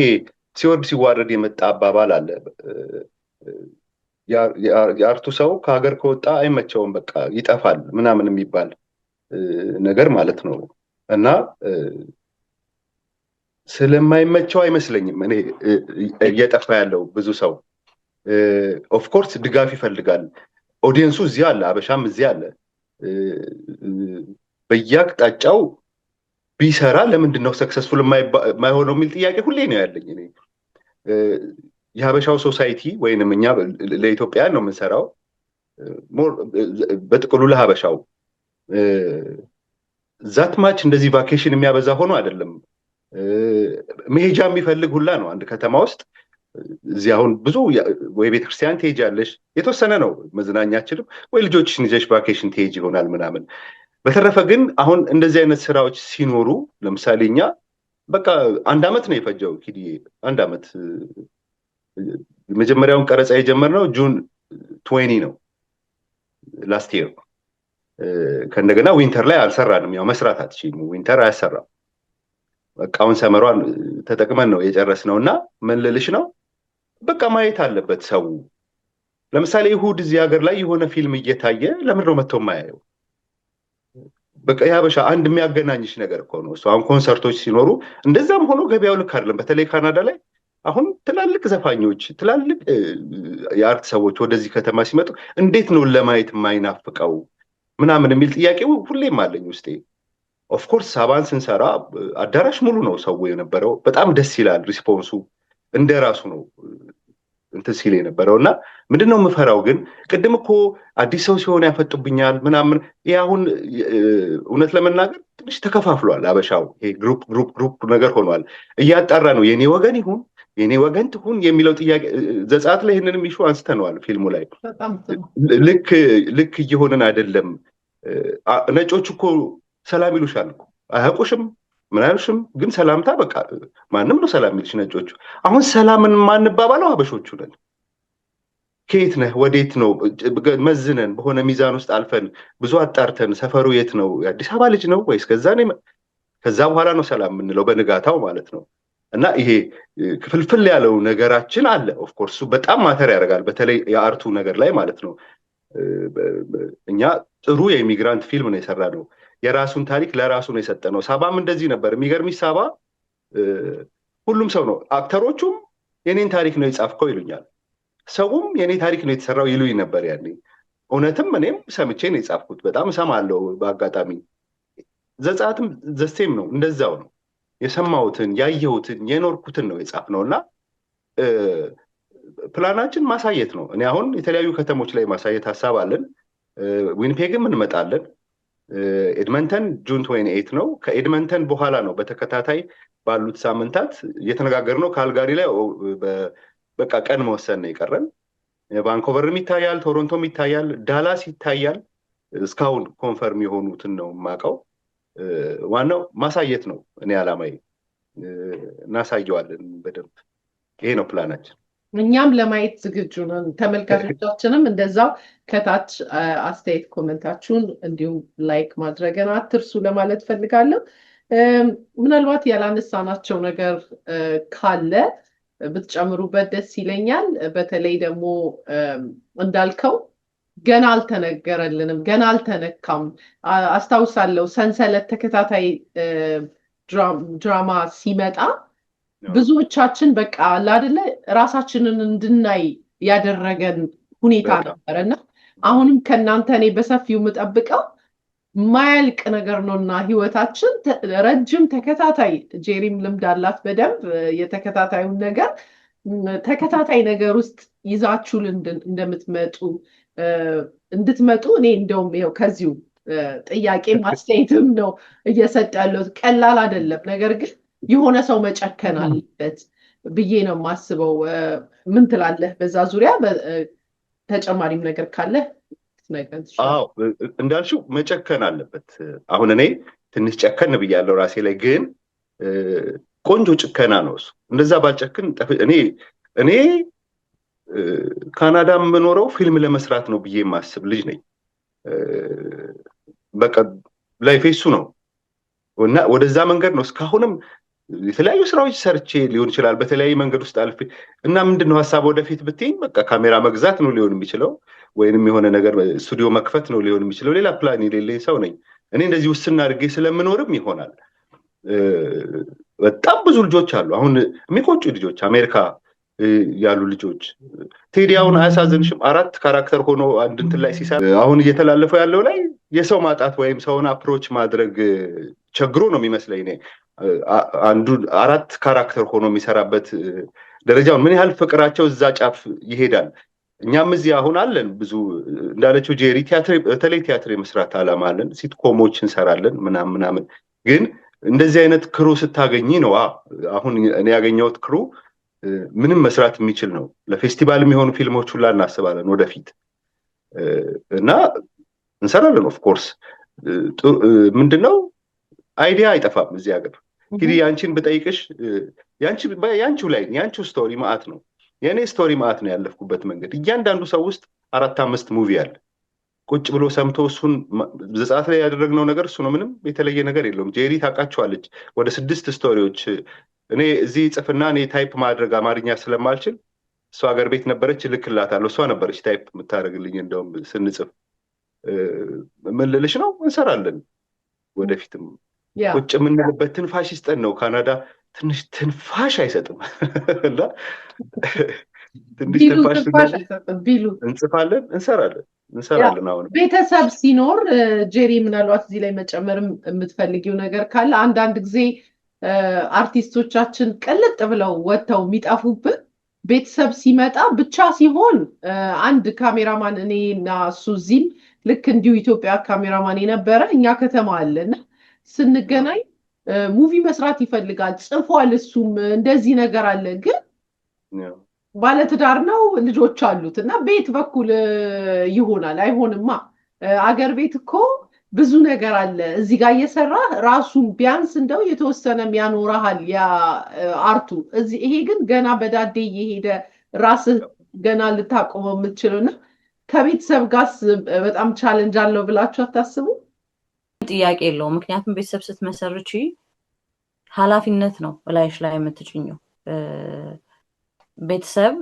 Speaker 2: ሲወርድ ሲዋረድ የመጣ አባባል አለ። የአርቱ ሰው ከሀገር ከወጣ አይመቸውም፣ በቃ ይጠፋል ምናምን የሚባል ነገር ማለት ነው። እና ስለማይመቸው አይመስለኝም እኔ እየጠፋ ያለው ብዙ ሰው ኦፍ ኮርስ ድጋፍ ይፈልጋል። ኦዲየንሱ እዚህ አለ፣ አበሻም እዚህ አለ። በየአቅጣጫው ቢሰራ ለምንድን ነው ሰክሰስፉል የማይሆነው የሚል ጥያቄ ሁሌ ነው ያለኝ። እኔ የሀበሻው ሶሳይቲ ወይንም እኛ ለኢትዮጵያን ነው የምንሰራው፣ በጥቅሉ ለሀበሻው ዛት ማች እንደዚህ ቫኬሽን የሚያበዛ ሆኖ አይደለም። መሄጃ የሚፈልግ ሁላ ነው አንድ ከተማ ውስጥ። እዚህ አሁን ብዙ ወይ ቤተክርስቲያን ትሄጃለሽ፣ የተወሰነ ነው መዝናኛችንም፣ ወይ ልጆችሽን ይዘሽ ቫኬሽን ትሄጂ ይሆናል ምናምን። በተረፈ ግን አሁን እንደዚህ አይነት ስራዎች ሲኖሩ ለምሳሌ እኛ በቃ 1 ዓመት ነው የፈጀው ኪዲ 1 ዓመት። መጀመሪያውን ቀረጻ የጀመርነው ጁን 20 ነው ላስት ይር። ከእንደገና ዊንተር ላይ አልሰራንም፣ ያው መስራት አትችይም፣ ዊንተር አያሰራም። በቃ አሁን ሰመሯን ተጠቅመን ነው የጨረስነው። እና ምን ልልሽ ነው በቃ ማየት አለበት ሰው። ለምሳሌ እሑድ እዚህ ሀገር ላይ የሆነ ፊልም እየታየ ለምንድን ነው መጥቶ የማያየው? በቃ የሀበሻ አንድ የሚያገናኝሽ ነገር እኮ ነው እሱ። አሁን ኮንሰርቶች ሲኖሩ እንደዛም ሆኖ ገበያው ልክ አይደለም። በተለይ ካናዳ ላይ አሁን ትላልቅ ዘፋኞች፣ ትላልቅ የአርት ሰዎች ወደዚህ ከተማ ሲመጡ እንዴት ነው ለማየት የማይናፍቀው ምናምን የሚል ጥያቄ ሁሌም አለኝ ውስጤ። ኦፍኮርስ ሳባን ስንሰራ አዳራሽ ሙሉ ነው ሰው የነበረው። በጣም ደስ ይላል ሪስፖንሱ፣ እንደራሱ ነው እንትን ሲል የነበረው። እና ምንድነው የምፈራው ግን ቅድም እኮ አዲስ ሰው ሲሆን ያፈጡብኛል ምናምን። ይሄ አሁን እውነት ለመናገር ትንሽ ተከፋፍሏል አበሻው። ይሄ ግሩፕ ነገር ሆኗል። እያጣራ ነው የኔ ወገን ይሁን የኔ ወገን ትሁን የሚለው ጥያቄ። ዘጸአት ላይ ይህንንም ኢሹ አንስተነዋል ፊልሙ ላይ። ልክ እየሆንን አይደለም። ነጮች እኮ ሰላም ይሉሻል እኮ አያውቁሽም ምን አይሉሽም፣ ግን ሰላምታ በቃ ማንም ነው ሰላም ይልሽ። ነጮቹ አሁን ሰላምን ማንባባለው ሀበሾቹ ነን። ከየት ነህ ወዴት ነው መዝነን በሆነ ሚዛን ውስጥ አልፈን ብዙ አጣርተን ሰፈሩ የት ነው የአዲስ አበባ ልጅ ነው ወይስ ከዛ በኋላ ነው ሰላም የምንለው በንጋታው ማለት ነው። እና ይሄ ክፍልፍል ያለው ነገራችን አለ። ኦፍኮርስ በጣም ማተር ያደርጋል፣ በተለይ የአርቱ ነገር ላይ ማለት ነው። እኛ ጥሩ የኢሚግራንት ፊልም ነው የሰራነው። የራሱን ታሪክ ለራሱ ነው የሰጠነው። ሳባም እንደዚህ ነበር። የሚገርምሽ ሳባ ሁሉም ሰው ነው፣ አክተሮቹም የኔን ታሪክ ነው የጻፍከው ይሉኛል፣ ሰውም የኔ ታሪክ ነው የተሰራው ይሉኝ ነበር ያኔ። እውነትም እኔም ሰምቼ ነው የጻፍኩት። በጣም እሰማለሁ በአጋጣሚ። ዘጸአትም ዘሴም ነው፣ እንደዛው ነው። የሰማሁትን ያየሁትን የኖርኩትን ነው የጻፍነው። እና ፕላናችን ማሳየት ነው። እኔ አሁን የተለያዩ ከተሞች ላይ ማሳየት ሀሳብ አለን። ዊኒፔግም እንመጣለን። ኤድመንተን ጁን 28 ነው። ከኤድመንተን በኋላ ነው በተከታታይ ባሉት ሳምንታት እየተነጋገርነው ካልጋሪ ላይ በቃ ቀን መወሰን ነው የቀረን። ቫንኮቨርም ይታያል፣ ቶሮንቶም ይታያል፣ ዳላስ ይታያል። እስካሁን ኮንፈርም የሆኑትን ነው የማውቀው። ዋናው ማሳየት ነው። እኔ አላማዬ እናሳየዋለን በደንብ። ይሄ ነው ፕላናችን።
Speaker 3: እኛም ለማየት ዝግጁ ነን። ተመልካቾቻችንም እንደዛው ከታች አስተያየት ኮመንታችሁን እንዲሁም ላይክ ማድረግን አትርሱ ለማለት ፈልጋለሁ። ምናልባት ያላነሳናቸው ነገር ካለ ብትጨምሩበት ደስ ይለኛል። በተለይ ደግሞ እንዳልከው ገና አልተነገረልንም፣ ገና አልተነካም። አስታውሳለሁ ሰንሰለት ተከታታይ ድራማ ሲመጣ ብዙዎቻችን በቃ አይደለ ራሳችንን እንድናይ ያደረገን ሁኔታ ነበርና አሁንም ከናንተ እኔ በሰፊው የምጠብቀው ማያልቅ ነገር ነውና ህይወታችን ረጅም ተከታታይ ጄሪም ልምድ አላት በደንብ የተከታታዩን ነገር ተከታታይ ነገር ውስጥ ይዛችሁ እንደምትመጡ እንድትመጡ እኔ እንደውም ይሄው ከዚሁ ጥያቄ ማስተያየትም ነው እየሰጣለሁ። ቀላል አይደለም፣ ነገር ግን የሆነ ሰው መጨከን አለበት ብዬ ነው የማስበው። ምን ትላለህ በዛ ዙሪያ? ተጨማሪም ነገር ካለ ነገር ትችላለህ።
Speaker 2: አዎ እንዳልሽው መጨከን አለበት። አሁን እኔ ትንሽ ጨከን ብያለሁ ራሴ ላይ፣ ግን ቆንጆ ጭከና ነው እሱ። እንደዛ ባልጨክን እኔ ካናዳ የምኖረው ፊልም ለመስራት ነው ብዬ የማስብ ልጅ ነኝ። በቃ ላይፌ እሱ ነው እና ወደዛ መንገድ ነው። እስካሁንም የተለያዩ ስራዎች ሰርቼ ሊሆን ይችላል በተለያየ መንገድ ውስጥ አልፌ እና ምንድነው ሀሳብ ወደፊት ብትይኝ በቃ ካሜራ መግዛት ነው ሊሆን የሚችለው፣ ወይንም የሆነ ነገር ስቱዲዮ መክፈት ነው ሊሆን የሚችለው። ሌላ ፕላን የሌለኝ ሰው ነኝ እኔ። እንደዚህ ውስና አድርጌ ስለምኖርም ይሆናል። በጣም ብዙ ልጆች አሉ አሁን የሚቆጩ ልጆች አሜሪካ ያሉ ልጆች። ቴዲ አሁን አያሳዝንሽም? 4 ካራክተር ሆኖ አንድ እንትን ላይ ሲሰራ አሁን እየተላለፈው ያለው ላይ የሰው ማጣት ወይም ሰውን አፕሮች ማድረግ ቸግሮ ነው የሚመስለኝ እኔ። አንዱ 4 ካራክተር ሆኖ የሚሰራበት ደረጃውን ምን ያህል ፍቅራቸው እዛ ጫፍ ይሄዳል። እኛም እዚህ አሁን አለን ብዙ እንዳለችው ጄሪ በተለይ ቲያትር የመስራት አላማ አለን፣ ሲትኮሞች እንሰራለን ምናምን። ግን እንደዚህ አይነት ክሩ ስታገኝ ነው አሁን እኔ ያገኘሁት ክሩ ምንም መስራት የሚችል ነው። ለፌስቲቫል የሚሆኑ ፊልሞች ሁላ እናስባለን ወደፊት እና እንሰራለን። ኦፍ ኮርስ ምንድነው አይዲያ አይጠፋም እዚህ ሀገር። እንግዲህ ያንቺን ብጠይቅሽ ያንቺው ላይ ያንቺው ስቶሪ ማአት ነው፣ የኔ ስቶሪ ማአት ነው። ያለፍኩበት መንገድ እያንዳንዱ ሰው ውስጥ 4-5 ሙቪ አለ። ቁጭ ብሎ ሰምቶ እሱን ዘጻት ላይ ያደረግነው ነገር እሱ ነው። ምንም የተለየ ነገር የለውም። ጄሪ ታውቃቸዋለች ወደ 6 ስቶሪዎች። እኔ እዚህ ጽፍና እኔ ታይፕ ማድረግ አማርኛ ስለማልችል እሷ ሀገር ቤት ነበረች፣ ልክላታለሁ። እሷ ነበረች ታይፕ የምታደርግልኝ። እንደውም ስንጽፍ ምን ልልሽ ነው እንሰራለን ወደፊትም። ቁጭ የምንልበት ትንፋሽ ይስጠን ነው። ካናዳ ትንሽ ትንፋሽ አይሰጥም እና ትንሽ ትንፋሽ እንጽፋለን፣ እንሰራለን። አሁን
Speaker 3: ቤተሰብ ሲኖር ጄሪ ምናልባት እዚህ ላይ መጨመር የምትፈልጊው ነገር ካለ? አንዳንድ ጊዜ አርቲስቶቻችን ቅልጥ ብለው ወጥተው የሚጠፉብን ቤተሰብ ሲመጣ ብቻ ሲሆን አንድ ካሜራማን እኔ እና እሱ እዚህም ልክ እንዲሁ ኢትዮጵያ ካሜራማን የነበረ እኛ ከተማ አለና ስንገናኝ ሙቪ መስራት ይፈልጋል፣ ጽፏል፣ እሱም እንደዚህ ነገር አለ። ግን ባለትዳር ነው፣ ልጆች አሉት እና ቤት በኩል ይሆናል አይሆንማ። አገር ቤት እኮ ብዙ ነገር አለ። እዚህ ጋር እየሰራ ራሱን ቢያንስ እንደው የተወሰነ ያኖራል ያ አርቱ። ይሄ ግን ገና በዳዴ እየሄደ ራስህ ገና ልታቆመው የምትችልና ከቤተሰብ ጋርስ በጣም ቻሌንጅ አለው ብላችሁ አታስቡ?
Speaker 1: ጥያቄ የለውም። ምክንያቱም ቤተሰብ ስትመሰርቺ ኃላፊነት ነው በላይሽ ላይ የምትጭኘው። ቤተሰብ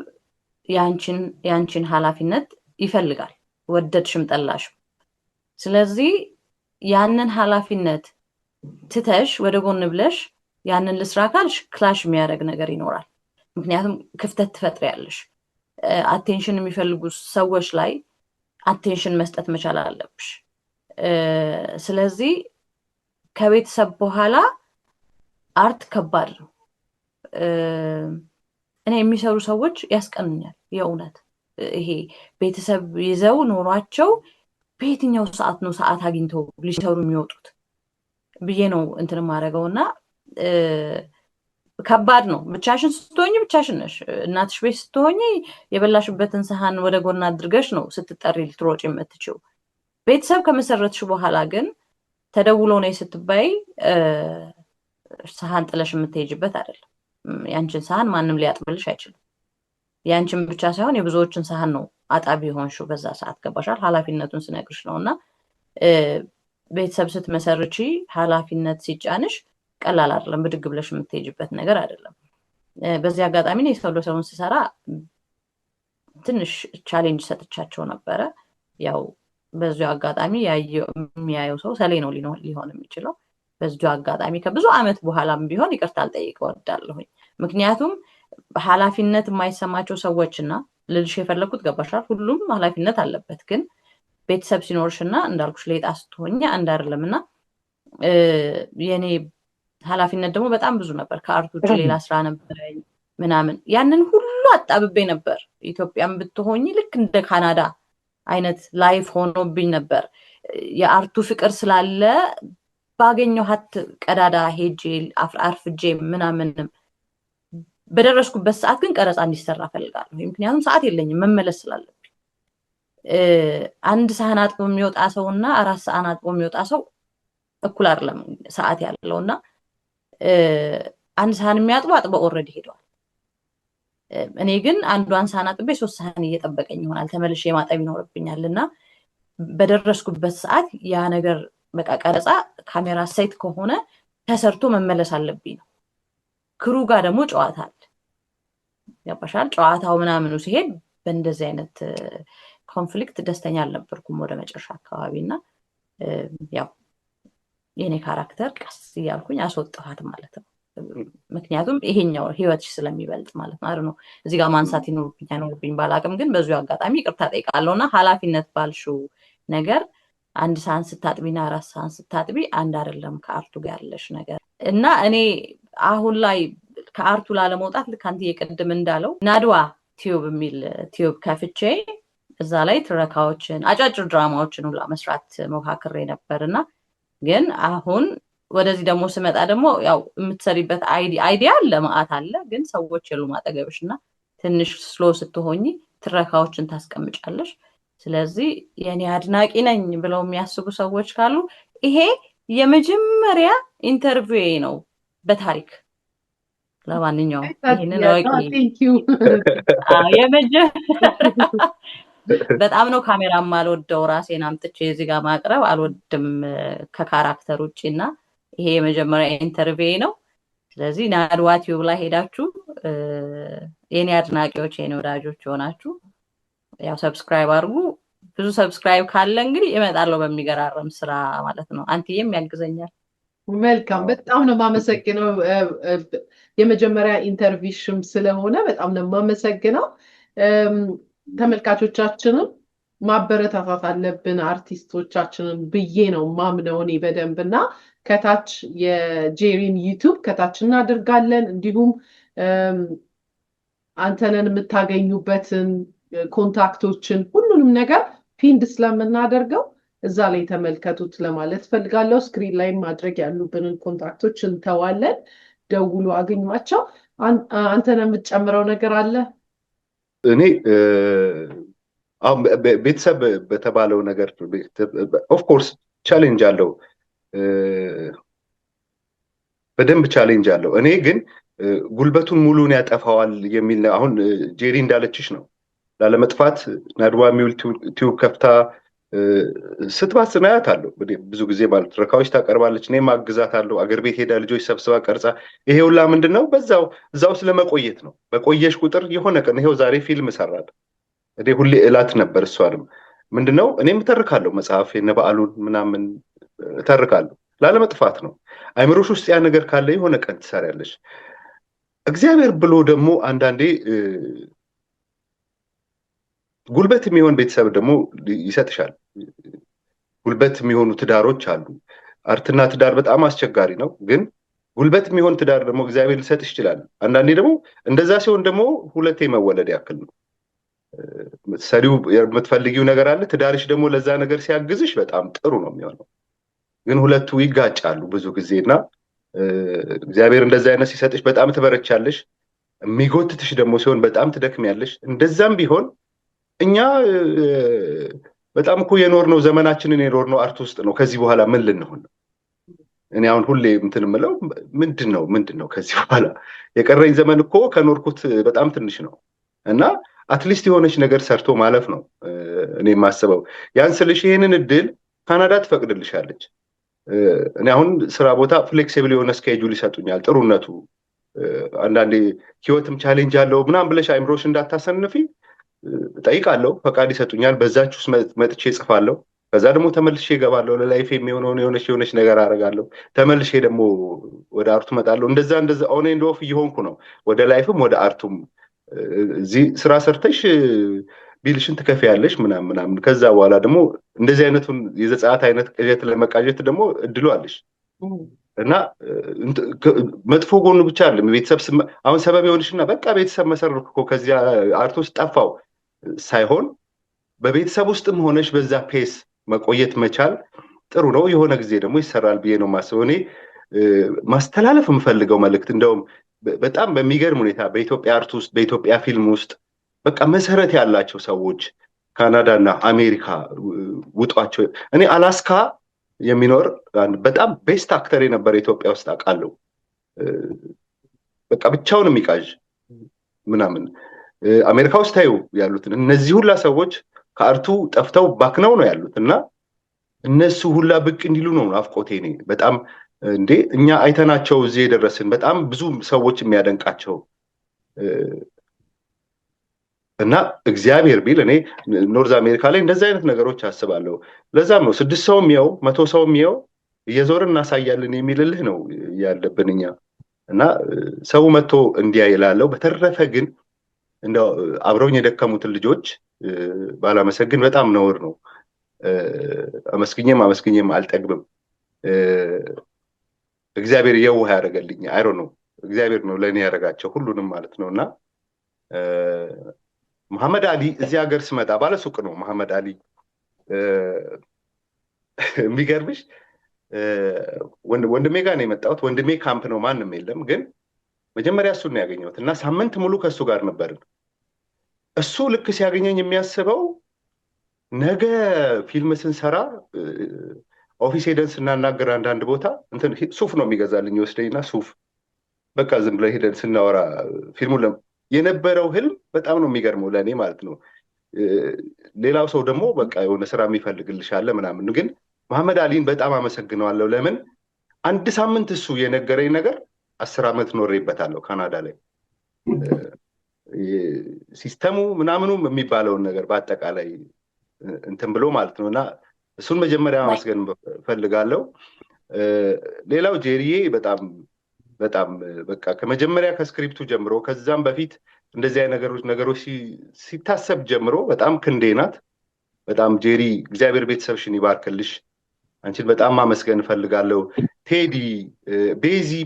Speaker 1: ያንቺን ኃላፊነት ይፈልጋል ወደድሽም ጠላሽም። ስለዚህ ያንን ኃላፊነት ትተሽ ወደ ጎን ብለሽ ያንን ልስራ ካልሽ ክላሽ የሚያደርግ ነገር ይኖራል። ምክንያቱም ክፍተት ትፈጥሪያለሽ። አቴንሽን የሚፈልጉ ሰዎች ላይ አቴንሽን መስጠት መቻል አለብሽ። ስለዚህ ከቤተሰብ በኋላ አርት ከባድ ነው። እኔ የሚሰሩ ሰዎች ያስቀኑኛል የእውነት። ይሄ ቤተሰብ ይዘው ኖሯቸው በየትኛው ሰዓት ነው ሰዓት አግኝተው ሊሰሩ የሚወጡት ብዬ ነው እንትን ማድረገውና ከባድ ነው። ብቻሽን ስትሆኚ ብቻሽን ነሽ። እናትሽ ቤት ስትሆኚ የበላሽበትን ሰሃን ወደ ጎን አድርገሽ ነው ስትጠሪ ልትሮጪ የምትችይው። ቤተሰብ ከመሰረትሽ በኋላ ግን ተደውሎ ነው ስትባይ ሰሃን ጥለሽ የምትሄጂበት አይደለም። ያንቺን ሰሃን ማንም ሊያጥብልሽ አይችልም። ያንቺን ብቻ ሳይሆን የብዙዎችን ሰሃን ነው አጣቢ ሆንሽው በዛ ሰዓት። ገባሻል? ኃላፊነቱን ስነግርሽ ነውና ቤተሰብ ስትመሰርቺ ኃላፊነት ሲጫንሽ ቀላል አይደለም። ብድግ ብለሽ የምትሄጂበት ነገር አይደለም። በዚህ አጋጣሚ ነው ሰው ለሰውን ሲሰራ ትንሽ ቻሌንጅ ሰጥቻቸው ነበረ። ያው በዚህ አጋጣሚ የሚያየው ሰው ሰሌ ነው ሊሆን የሚችለው። በዚህ አጋጣሚ ከብዙ አመት በኋላም ቢሆን ይቅርታ ልጠይቀው እወዳለሁኝ። ምክንያቱም ኃላፊነት የማይሰማቸው ሰዎችና ልልሽ የፈለኩት ገባሻል? ሁሉም ኃላፊነት አለበት። ግን ቤተሰብ ሲኖርሽና እንዳልኩሽ ሌጣ ስትሆኛ አንድ አይደለምና የኔ ኃላፊነት ደግሞ በጣም ብዙ ነበር። ከአርት ውጭ ሌላ ስራ ነበረኝ ምናምን። ያንን ሁሉ አጣብቤ ነበር። ኢትዮጵያም ብትሆኚ ልክ እንደ ካናዳ አይነት ላይፍ ሆኖብኝ ነበር። የአርቱ ፍቅር ስላለ ባገኘኋት ቀዳዳ ሄጄ አርፍጄ ምናምንም በደረስኩበት ሰዓት ግን ቀረጻ እንዲሰራ ፈልጋለሁ። ምክንያቱም ሰዓት የለኝም መመለስ ስላለብኝ። አንድ ሰሃን አጥቦ የሚወጣ ሰውና 4 ሰዓት አጥቦ የሚወጣ ሰው እኩል አይደለም ሰዓት ያለውና አንድ ሰሃን የሚያጥቡ አጥበው ኦልሬዲ ሄደዋል። እኔ ግን አንዷን ሰሃን አጥቤ 3 ሰሃን እየጠበቀኝ ይሆናል ተመልሼ ማጠብ ይኖርብኛልና በደረስኩበት ሰዓት ያ ነገር በቃ ቀረጻ ካሜራ ሴት ከሆነ ተሰርቶ መመለስ አለብኝ ነው። ክሩ ጋር ደግሞ ጨዋታ አለ። ያባሻል ጨዋታው ምናምኑ ሲሄድ በእንደዚህ አይነት ኮንፍሊክት ደስተኛ አልነበርኩም ወደ መጨረሻ አካባቢና ያው የኔ ካራክተር ቀስ እያልኩኝ አስወጣኋት ማለት ነው። ምክንያቱም ይሄኛው ህይወትሽ ስለሚበልጥ ማለት ነው። እዚህ ጋር ማንሳት ይኖርብኝ ባላቅም ግን በዚሁ አጋጣሚ ይቅርታ ጠይቃለሁና ኃላፊነት ባልሽው ነገር አንድ ሰሃን ስታጥቢና 4 ሰሃን ስታጥቢ አንድ አይደለም ከአርቱ ጋር ያለሽ ነገር እና እኔ አሁን ላይ ከአርቱ ላለመውጣት ልክ አንተ የቀድም እንዳለው ናድዋ ቲዩብ የሚል ቲዩብ ከፍቼ እዛ ላይ ትረካዎችን አጫጭር ድራማዎችን ሁላ መስራት ሞካክሬ ነበርና ግን አሁን ወደዚህ ደግሞ ስመጣ ደግሞ ያው የምትሰሪበት አይዲያ ለማአት አለ ግን ሰዎች የሉም አጠገብሽና ትንሽ ስሎ ስትሆኚ ትረካዎችን ታስቀምጫለሽ። ስለዚህ የኔ አድናቂ ነኝ ብለው የሚያስቡ ሰዎች ካሉ ይሄ የመጀመሪያ ኢንተርቪው ነው በታሪክ። ለማንኛውም ይሄንን በጣም ነው ካሜራ ማልወደው ራሴን አምጥቼ እዚህ ጋር ማቅረብ አልወድም ከካራክተር ውጪና ይሄ የመጀመሪያ ኢንተርቪው ነው። ስለዚህ ናድዋ ቲዩብ ላይ ሄዳችሁ የኔ አድናቂዎች የኔ ወዳጆች ሆናችሁ ያው ሰብስክራይብ አድርጉ። ብዙ ሰብስክራይብ ካለ እንግዲህ እመጣለሁ በሚገራረም ስራ ማለት ነው። አንተዬም ያግዘኛል።
Speaker 3: መልካም በጣም ነው ማመሰግነው። የመጀመሪያ ኢንተርቪውሽም ስለሆነ በጣም ነው ማመሰግነው። ተመልካቾቻችንም ማበረታታት አለብን አርቲስቶቻችንን ብዬ ነው ማምነው እኔ በደንብና ከታች የጄሪን ዩቲዩብ ከታች እናደርጋለን። እንዲሁም አንተነን የምታገኙበትን ኮንታክቶችን ሁሉንም ነገር ፒንድ ስለምናደርገው እዛ ላይ ተመልከቱት ለማለት ፈልጋለሁ። ስክሪን ላይ ማድረግ ያሉብንን ኮንታክቶች እንተዋለን። ደውሉ፣ አግኟቸው። አንተነ የምትጨምረው ነገር አለ?
Speaker 2: እኔ ቤተሰብ በተባለው ነገር ኦፍ ኮርስ ቻሌንጅ አለው፣ በደንብ ቻሌንጅ አለው። እኔ ግን ጉልበቱን ሙሉን ያጠፋዋል የሚል አሁን ጄሪ እንዳለችሽ ነው። ላለመጥፋት ናድዋ የሚውል ቲዩብ ከፍታ ስትባስና ያታለው ብዙ ጊዜ ማለት ትረካዎች ታቀርባለች። እኔም አግዛታለሁ። አገር ቤት ሄዳ ልጆች ሰብስባ ቀርጻ ይሄ ሁላ ምንድነው እዛው ስለመቆየት ነው። በቆየሽ ቁጥር የሆነ ቀን ይሄው ዛሬ ፊልም ሰራል እኔ ሁሌ እላት ነበር። እሷንም ምንድነው እኔም እተርካለሁ፣ መጽሐፍ የነበአሉን ምናምን እተርካለሁ። ላለመጥፋት ነው። አይምሮሽ ውስጥ ያ ነገር ካለ የሆነ ቀን ትሰሪያለሽ። እግዚአብሔር ብሎ ደግሞ አንዳንዴ ጉልበት የሚሆን ቤተሰብ ደግሞ ይሰጥሻል። ጉልበት የሚሆኑ ትዳሮች አሉ። አርትና ትዳር በጣም አስቸጋሪ ነው፣ ግን ጉልበት የሚሆን ትዳር ደግሞ እግዚአብሔር ሊሰጥሽ ይችላል። አንዳንዴ ደግሞ እንደዛ ሲሆን ደግሞ ሁለቴ መወለድ ያክል ነው። ሰሪው የምትፈልጊው ነገር አለ፣ ትዳርሽ ደግሞ ለዛ ነገር ሲያግዝሽ በጣም ጥሩ ነው የሚሆነው። ግን ሁለቱ ይጋጫሉ ብዙ ጊዜና እግዚአብሔር እንደዛ አይነት ሲሰጥሽ በጣም ትበረቻለሽ። የሚጎትትሽ ደግሞ ሲሆን በጣም ትደክሚያለሽ። እንደዛም ቢሆን እኛ በጣም እኮ የኖርነው ዘመናችንን የኖርነው አርት ውስጥ ነው። ከዚህ በኋላ ምን ልንሆን ነው? እኔ አሁን ሁሌ እንትን የምለው ምንድን ነው ከዚህ በኋላ የቀረኝ ዘመን እኮ ከኖርኩት በጣም ትንሽ ነው እና አትሊስት የሆነች ነገር ሰርቶ ማለፍ ነው እኔ የማስበው። ያን ስልሽ ይሄንን እድል ካናዳ ትፈቅድልሻለች። እኔ አሁን ስራ ቦታ ፍሌክሲብል የሆነ ስኬጁል ይሰጡኛል። ጥሩነቱ አንዳንዴ ህይወትም ቻሌንጅ አለው ምናምን ብለሽ አይምሮሽ እንዳታሰንፊ ጠይቃለሁ፣ ፈቃድ ይሰጡኛል። በዛች ውስጥ መጥቼ እጽፋለሁ። ከዛ ደግሞ ተመልሼ እገባለሁ። ለላይፍ የሚሆነውን የሆነች ነገር አደርጋለሁ። ተመልሼ ደግሞ ወደ አርቱ እመጣለሁ። እንደዛ ኦን ኤንድ ኦፍ እየሆንኩ ነው፣ ወደ ላይፍም ወደ አርቱም። እዚህ ስራ ሰርተሽ ቢልሽን ትከፍያለሽ ምናምን። ከዛ በኋላ ደግሞ እንደዚህ አይነቱን የዘጸአት አይነት ቅዠት ለመቃዠት ደግሞ እድሉ አለሽ እና መጥፎ ጎኑ ብቻ አይደለም። ቤተሰብ አሁን ሰበብ የሆንሽና በቃ ቤተሰብ መሰረትኩ እኮ ከዚያ አርት ውስጥ ጠፋው ሳይሆን በቤተሰብ ውስጥም ሆነሽ በዛ ፔስ መቆየት መቻል ጥሩ ነው። የሆነ ጊዜ ደግሞ ይሰራል ብዬ ነው የማስበው። እኔ ማስተላለፍ የምፈልገው መልእክት እንደውም በጣም በሚገርም ሁኔታ በኢትዮጵያ አርት ውስጥ በኢትዮጵያ ፊልም ውስጥ በቃ መሰረት ያላቸው ሰዎች ካናዳና አሜሪካ ውጧቸው። እኔ አላስካ የሚኖር በጣም ቤስት አክተር የነበረ ኢትዮጵያ ውስጥ አውቃለሁ። በቃ ብቻውን የሚቃዥ ምናምን አሜሪካ ውስጥ ታዩ ያሉትን እነዚህ ሁላ ሰዎች ከአርቱ ጠፍተው ባክነው ነው ያሉት እና እነሱ ሁላ ብቅ እንዲሉ ነው ናፍቆቴ። እኔ በጣም እንዴ እኛ አይተናቸው እዚህ የደረስን በጣም ብዙ ሰዎች የሚያደንቃቸው እና እግዚአብሔር ቢል እኔ ኖርዝ አሜሪካ ላይ እንደዚህ አይነት ነገሮች አስባለሁ። ለዛም ነው 6 ሰው የሚያው 100 ሰው የሚያው እየዞርን እናሳያለን የሚልልህ ነው ያለብን እኛ እና ሰው መጥቶ እንዲያ ይላለው። በተረፈ ግን እንደው አብረውኝ የደከሙትን ልጆች ባላመሰግን በጣም ነውር ነው። አመስግኜም አልጠግብም። እግዚአብሔር የውሃ ያደረገልኝ አይሮ ነው። እግዚአብሔር ነው ለእኔ ያደረጋቸው ሁሉንም ማለት ነው እና መሐመድ አሊ እዚህ ሀገር ስመጣ ባለሱቅ ነው መሐመድ አሊ። የሚገርምሽ ወንድሜ ጋር ነው የመጣሁት። ወንድሜ ካምፕ ነው ማንም የለም፣ ግን መጀመሪያ እሱን ነው ያገኘሁት እና ሳምንት ሙሉ ከእሱ ጋር ነበርን። እሱ ልክ ሲያገኘኝ የሚያስበው ነገ ፊልም ስንሰራ ኦፊስ ሄደን ስናናገር አንዳንድ ቦታ እንትን ሱፍ ነው የሚገዛልኝ ይወስደኝና ሱፍ በቃ ዝም ብለን ሄደን ስናወራ ፊልሙን የነበረው ህልም በጣም ነው የሚገርመው ለእኔ ማለት ነው። ሌላው ሰው ደግሞ በቃ የሆነ ስራ የሚፈልግልሻለ ምናምን። ግን መሐመድ አሊን በጣም አመሰግነዋለሁ። ለምን አንድ ሳምንት እሱ የነገረኝ ነገር 10 ዓመት ኖሬበታለሁ ካናዳ ላይ። ሲስተሙ ምናምኑም የሚባለውን ነገር በአጠቃላይ እንትን ብሎ ማለት ነው እና እሱን መጀመሪያ ማመስገን ፈልጋለሁ። ሌላው ጄሪዬ በጣም በቃ ከመጀመሪያ ከስክሪፕቱ ጀምሮ ከዛም በፊት እንደዚህ አይነት ነገሮች ሲታሰብ ጀምሮ በጣም ክንዴ ናት። በጣም ጄሪ እግዚአብሔር ቤተሰብሽን ይባርክልሽ። አንቺን በጣም ማመስገን ፈልጋለሁ። ቴዲ፣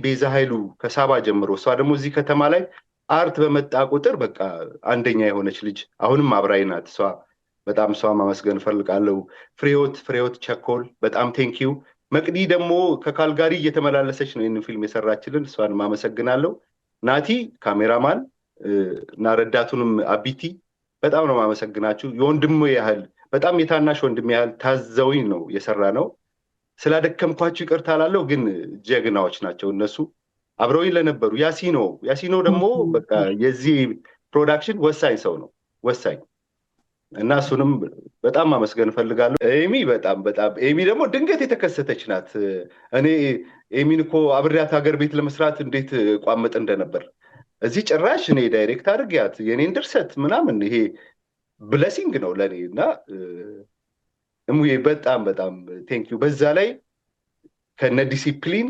Speaker 2: ቤዛ ኃይሉ ከሳባ ጀምሮ እሷ ደግሞ እዚህ ከተማ ላይ አርት በመጣ ቁጥር በቃ አንደኛ የሆነች ልጅ አሁንም አብራይ ናት። በጣም እሷ ማመስገን ፈልጋለሁ። ፍሬዎት ቸኮል በጣም ቴንኪው። መቅዲ ደግሞ ከካልጋሪ እየተመላለሰች ነው ይህንን ፊልም የሰራችልን፣ እሷን ማመሰግናለሁ። ናቲ ካሜራማን እና ረዳቱንም አቢቲ በጣም ነው ማመሰግናችሁ። የወንድሙ ያህል በጣም የታናሽ ወንድም ያህል ታዘውኝ ነው የሰራ ነው። ስላደከምኳችሁ ይቅርታ እላለሁ፣ ግን ጀግናዎች ናቸው እነሱ አብረውኝ ለነበሩ። ያሲኖ ደግሞ በቃ የዚህ ፕሮዳክሽን ወሳኝ ሰው ነው ወሳኝ እና እሱንም በጣም ማመስገን ፈልጋለሁ። ኤሚ በጣም ኤሚ ደግሞ ድንገት የተከሰተች ናት። እኔ ኤሚን እኮ አብሬያት ሀገር ቤት ለመስራት እንዴት ቋምጥ እንደነበር እዚህ ጭራሽ እኔ ዳይሬክት አድርጊያት የኔን ድርሰት ምናምን ይሄ ብለሲንግ ነው ለእኔ እና እሙዬ በጣም ቴንኪዩ። በዛ ላይ ከነ ዲሲፕሊን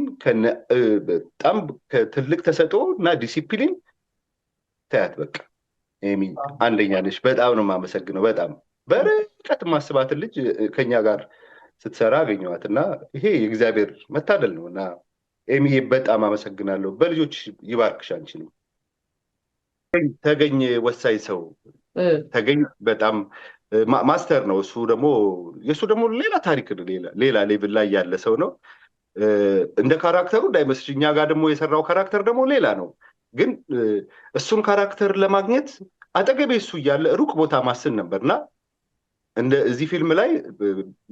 Speaker 2: በጣም ከትልቅ ተሰጥኦ እና ዲሲፕሊን ታያት በቃ ኤሚ አንደኛ ነሽ። በጣም ነው የማመሰግነው። በጣም በርቀት ማስባትን ልጅ ከኛ ጋር ስትሰራ አገኘዋት እና ይሄ የእግዚአብሔር መታደል ነው እና ኤሚዬ በጣም አመሰግናለሁ። በልጆች ይባርክሽ። አንቺንም ተገኝ ወሳኝ ሰው ተገኝ በጣም ማስተር ነው። የእሱ ደግሞ ሌላ ታሪክ ሌላ ሌቭል ላይ ያለ ሰው ነው። እንደ ካራክተሩ እንዳይመስልሽ እኛ ጋር ደግሞ የሰራው ካራክተር ደግሞ ሌላ ነው። ግን እሱን ካራክተር ለማግኘት አጠገቤ እሱ እያለ ሩቅ ቦታ ማስን ነበርና እዚህ ፊልም ላይ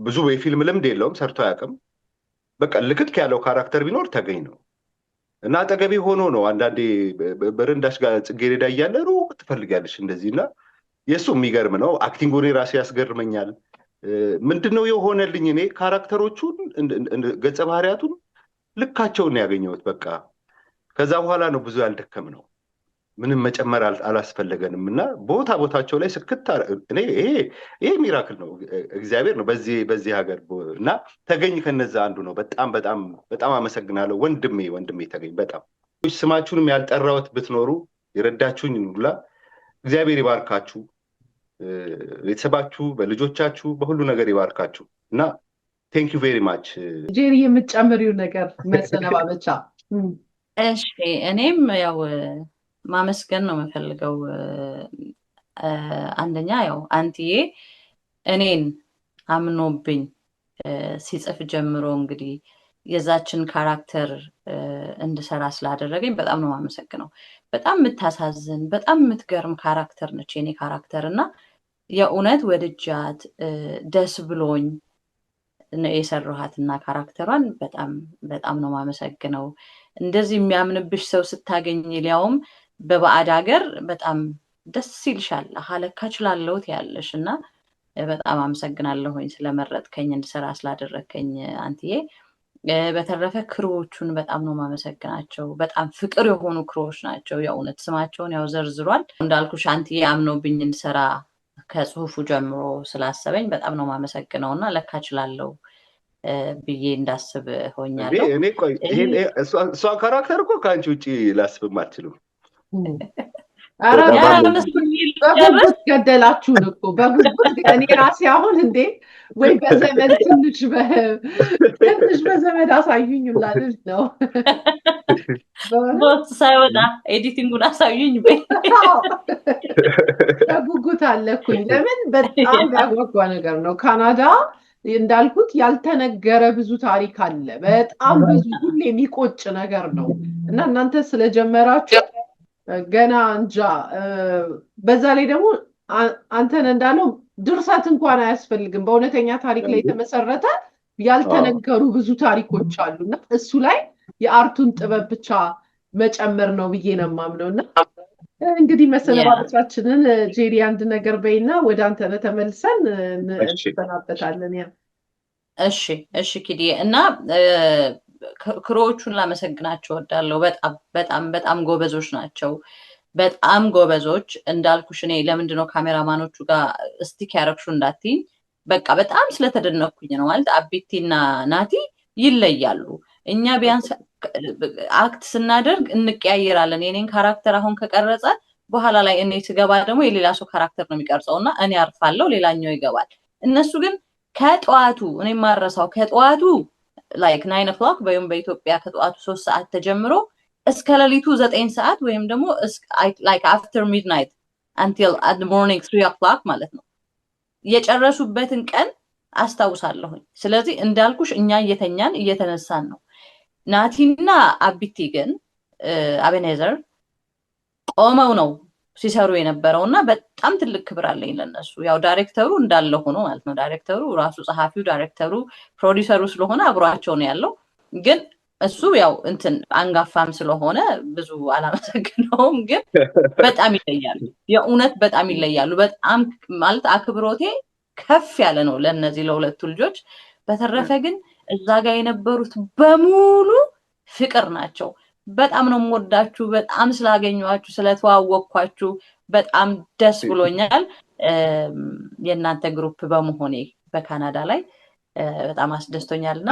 Speaker 2: ብዙ የፊልም ልምድ የለውም፣ ሰርቶ አያውቅም። በቃ ልክክ ያለው ካራክተር ቢኖር ተገኝ ነው እና አጠገቤ ሆኖ ነው አንዳንዴ በረንዳሽ ጋር ጽጌረዳ እያለ ሩቅ ትፈልጊያለሽ እንደዚህና የእሱ የሚገርም ነው። አክቲንጉን ራሴ ያስገርመኛል። ምንድነው የሆነልኝ እኔ ካራክተሮቹን ገጸ ባህሪያቱን ልካቸውን ያገኘሁት በቃ ከዛ በኋላ ነው ብዙ ያልደከም ነው ምንም መጨመር አላስፈለገንም እና ቦታቸው ላይ ስክታ እኔ ይሄ ሚራክል ነው እግዚአብሔር ነው በዚህ ሀገር እና ተገኝ ከነዛ አንዱ ነው። በጣም አመሰግናለሁ ወንድሜ ተገኝ። በጣም ስማችሁንም ያልጠራሁት ብትኖሩ የረዳችሁኝ ሁላ እግዚአብሔር ይባርካችሁ፣ ቤተሰባችሁ በልጆቻችሁ በሁሉ ነገር ይባርካችሁ እና ቴንክ ዩ ቬሪ ማች።
Speaker 3: ጄሪ የምትጨምሪው ነገር መሰነባበቻ?
Speaker 1: እሺ እኔም ያው ማመስገን ነው የምፈልገው። አንደኛ ያው አንቲዬ እኔን አምኖብኝ ሲጽፍ ጀምሮ እንግዲህ የዛችን ካራክተር እንድሰራ ስላደረገኝ በጣም ነው የማመሰግነው። በጣም የምታሳዝን በጣም የምትገርም ካራክተር ነች የኔ ካራክተር እና የእውነት ወድጃት ደስ ብሎኝ የሰራኋትና ካራክተሯን በጣም ነው የማመሰግነው። እንደዚህ የሚያምንብሽ ሰው ስታገኝ ሊያውም በባዕድ ሀገር በጣም ደስ ይልሻል። አለካ እችላለሁ ያለሽ እና በጣም አመሰግናለሁኝ ስለመረጥከኝ እንድሰራ ስላደረከኝ አንቲዬ። በተረፈ ክሮዎቹን በጣም ነው ማመሰግናቸው። በጣም ፍቅር የሆኑ ክሮዎች ናቸው። የእውነት ስማቸውን ያው ዘርዝሯል እንዳልኩሽ አንቲዬ አምኖብኝ እንድሰራ ከጽሁፉ ጀምሮ ስላሰበኝ በጣም ነው ማመሰግነውና ለካ እችላለሁ ብዬ እንዳስብ ሆኛለሁ።
Speaker 2: እኔ ቆይ እሷ ካራክተር እኮ ከአንቺ ውጪ ላስብም አልችልም።
Speaker 3: ኧረ በጉጉት ገደላችሁን እኮ በጉጉት። እኔ ራሴ አሁን እንዴ ወይ በዘመን ትንሽ በዘመን አሳዩኝ ላልል ነው።
Speaker 1: ቦት ሳይወጣ ኤዲቲንጉን አሳዩኝ
Speaker 3: በጉጉት አለኩኝ። ለምን በጣም ያጓጓ ነገር ነው። ካናዳ እንዳልኩት ያልተነገረ ብዙ ታሪክ አለ። በጣም ብዙ ሁሌ የሚቆጭ ነገር ነው እና እናንተ ስለጀመራችሁ ገና እንጃ። በዛ ላይ ደግሞ አንተን እንዳለው ድርሰት እንኳን አያስፈልግም። በእውነተኛ ታሪክ ላይ የተመሰረተ ያልተነገሩ ብዙ ታሪኮች አሉና እሱ ላይ የአርቱን ጥበብ ብቻ መጨመር ነው ብዬ ነው የማምነው። እና እንግዲህ መሰነባበቻችንን ጄሪ አንድ ነገር በይና ወደ አንተ ተመልሰን እንሰናበታለን።
Speaker 1: እሺ ኪዲ እና ክሮዎቹን ላመሰግናቸው እወዳለሁ። በጣም ጎበዞች ናቸው። በጣም ጎበዞች እንዳልኩሽ እኔ ለምንድነው ካሜራማኖቹ ጋር ስቲክ ያረግሹ እንዳትይኝ በቃ በጣም ስለተደነኩኝ ነው። ማለት አቢቲና ናቲ ይለያሉ። እኛ ቢያንስ አክት ስናደርግ እንቀያየራለን። የኔን ካራክተር አሁን ከቀረጸ በኋላ ላይ እኔ ስገባ ደግሞ የሌላ ሰው ካራክተር ነው የሚቀርጸውና እኔ አርፋለሁ፣ ሌላኛው ይገባል። እነሱ ግን ከጠዋቱ እኔ ማረሳው ከጠዋቱ ላይክ 9 o'clock ወይም በኢትዮጵያ ከጠዋቱ 3 ሰዓት ተጀምሮ እስከ ሌሊቱ 9 ሰዓት ወይም ደግሞ like after midnight until at the morning 3 o'clock ማለት ነው የጨረሱበትን ቀን አስታውሳለሁኝ። ስለዚህ እንዳልኩሽ እኛ እየተነሳን ነው። ናቲና አቢቲ ግን አቤኔዘር ቆመው ነው ሲሰሩ የነበረውና በጣም ትልቅ ክብር አለኝ ለነሱ። ያው ዳይሬክተሩ እንዳለ ሆኖ ማለት ነው። ዳይሬክተሩ ራሱ ጸሐፊው፣ ዳይሬክተሩ፣ ፕሮዲዩሰሩ ስለሆነ አብሯቸው ነው ያለው። ግን እሱ ያው አንጋፋም ስለሆነ ብዙ አላመሰግነውም። ግን በጣም ይለያሉ። የእውነት በጣም ይለያሉ። በጣም ማለት አክብሮቴ ከፍ ያለ ነው ለነዚህ ለሁለቱ ልጆች። በተረፈ ግን እዛ ጋር የነበሩት በሙሉ ፍቅር ናቸው። በጣም ነው የምወዳችሁ። በጣም ስላገኘኋችሁ ስለተዋወቅኳችሁ በጣም ደስ ብሎኛል። የእናንተ ግሩፕ በመሆኔ በካናዳ ላይ በጣም አስደስቶኛልና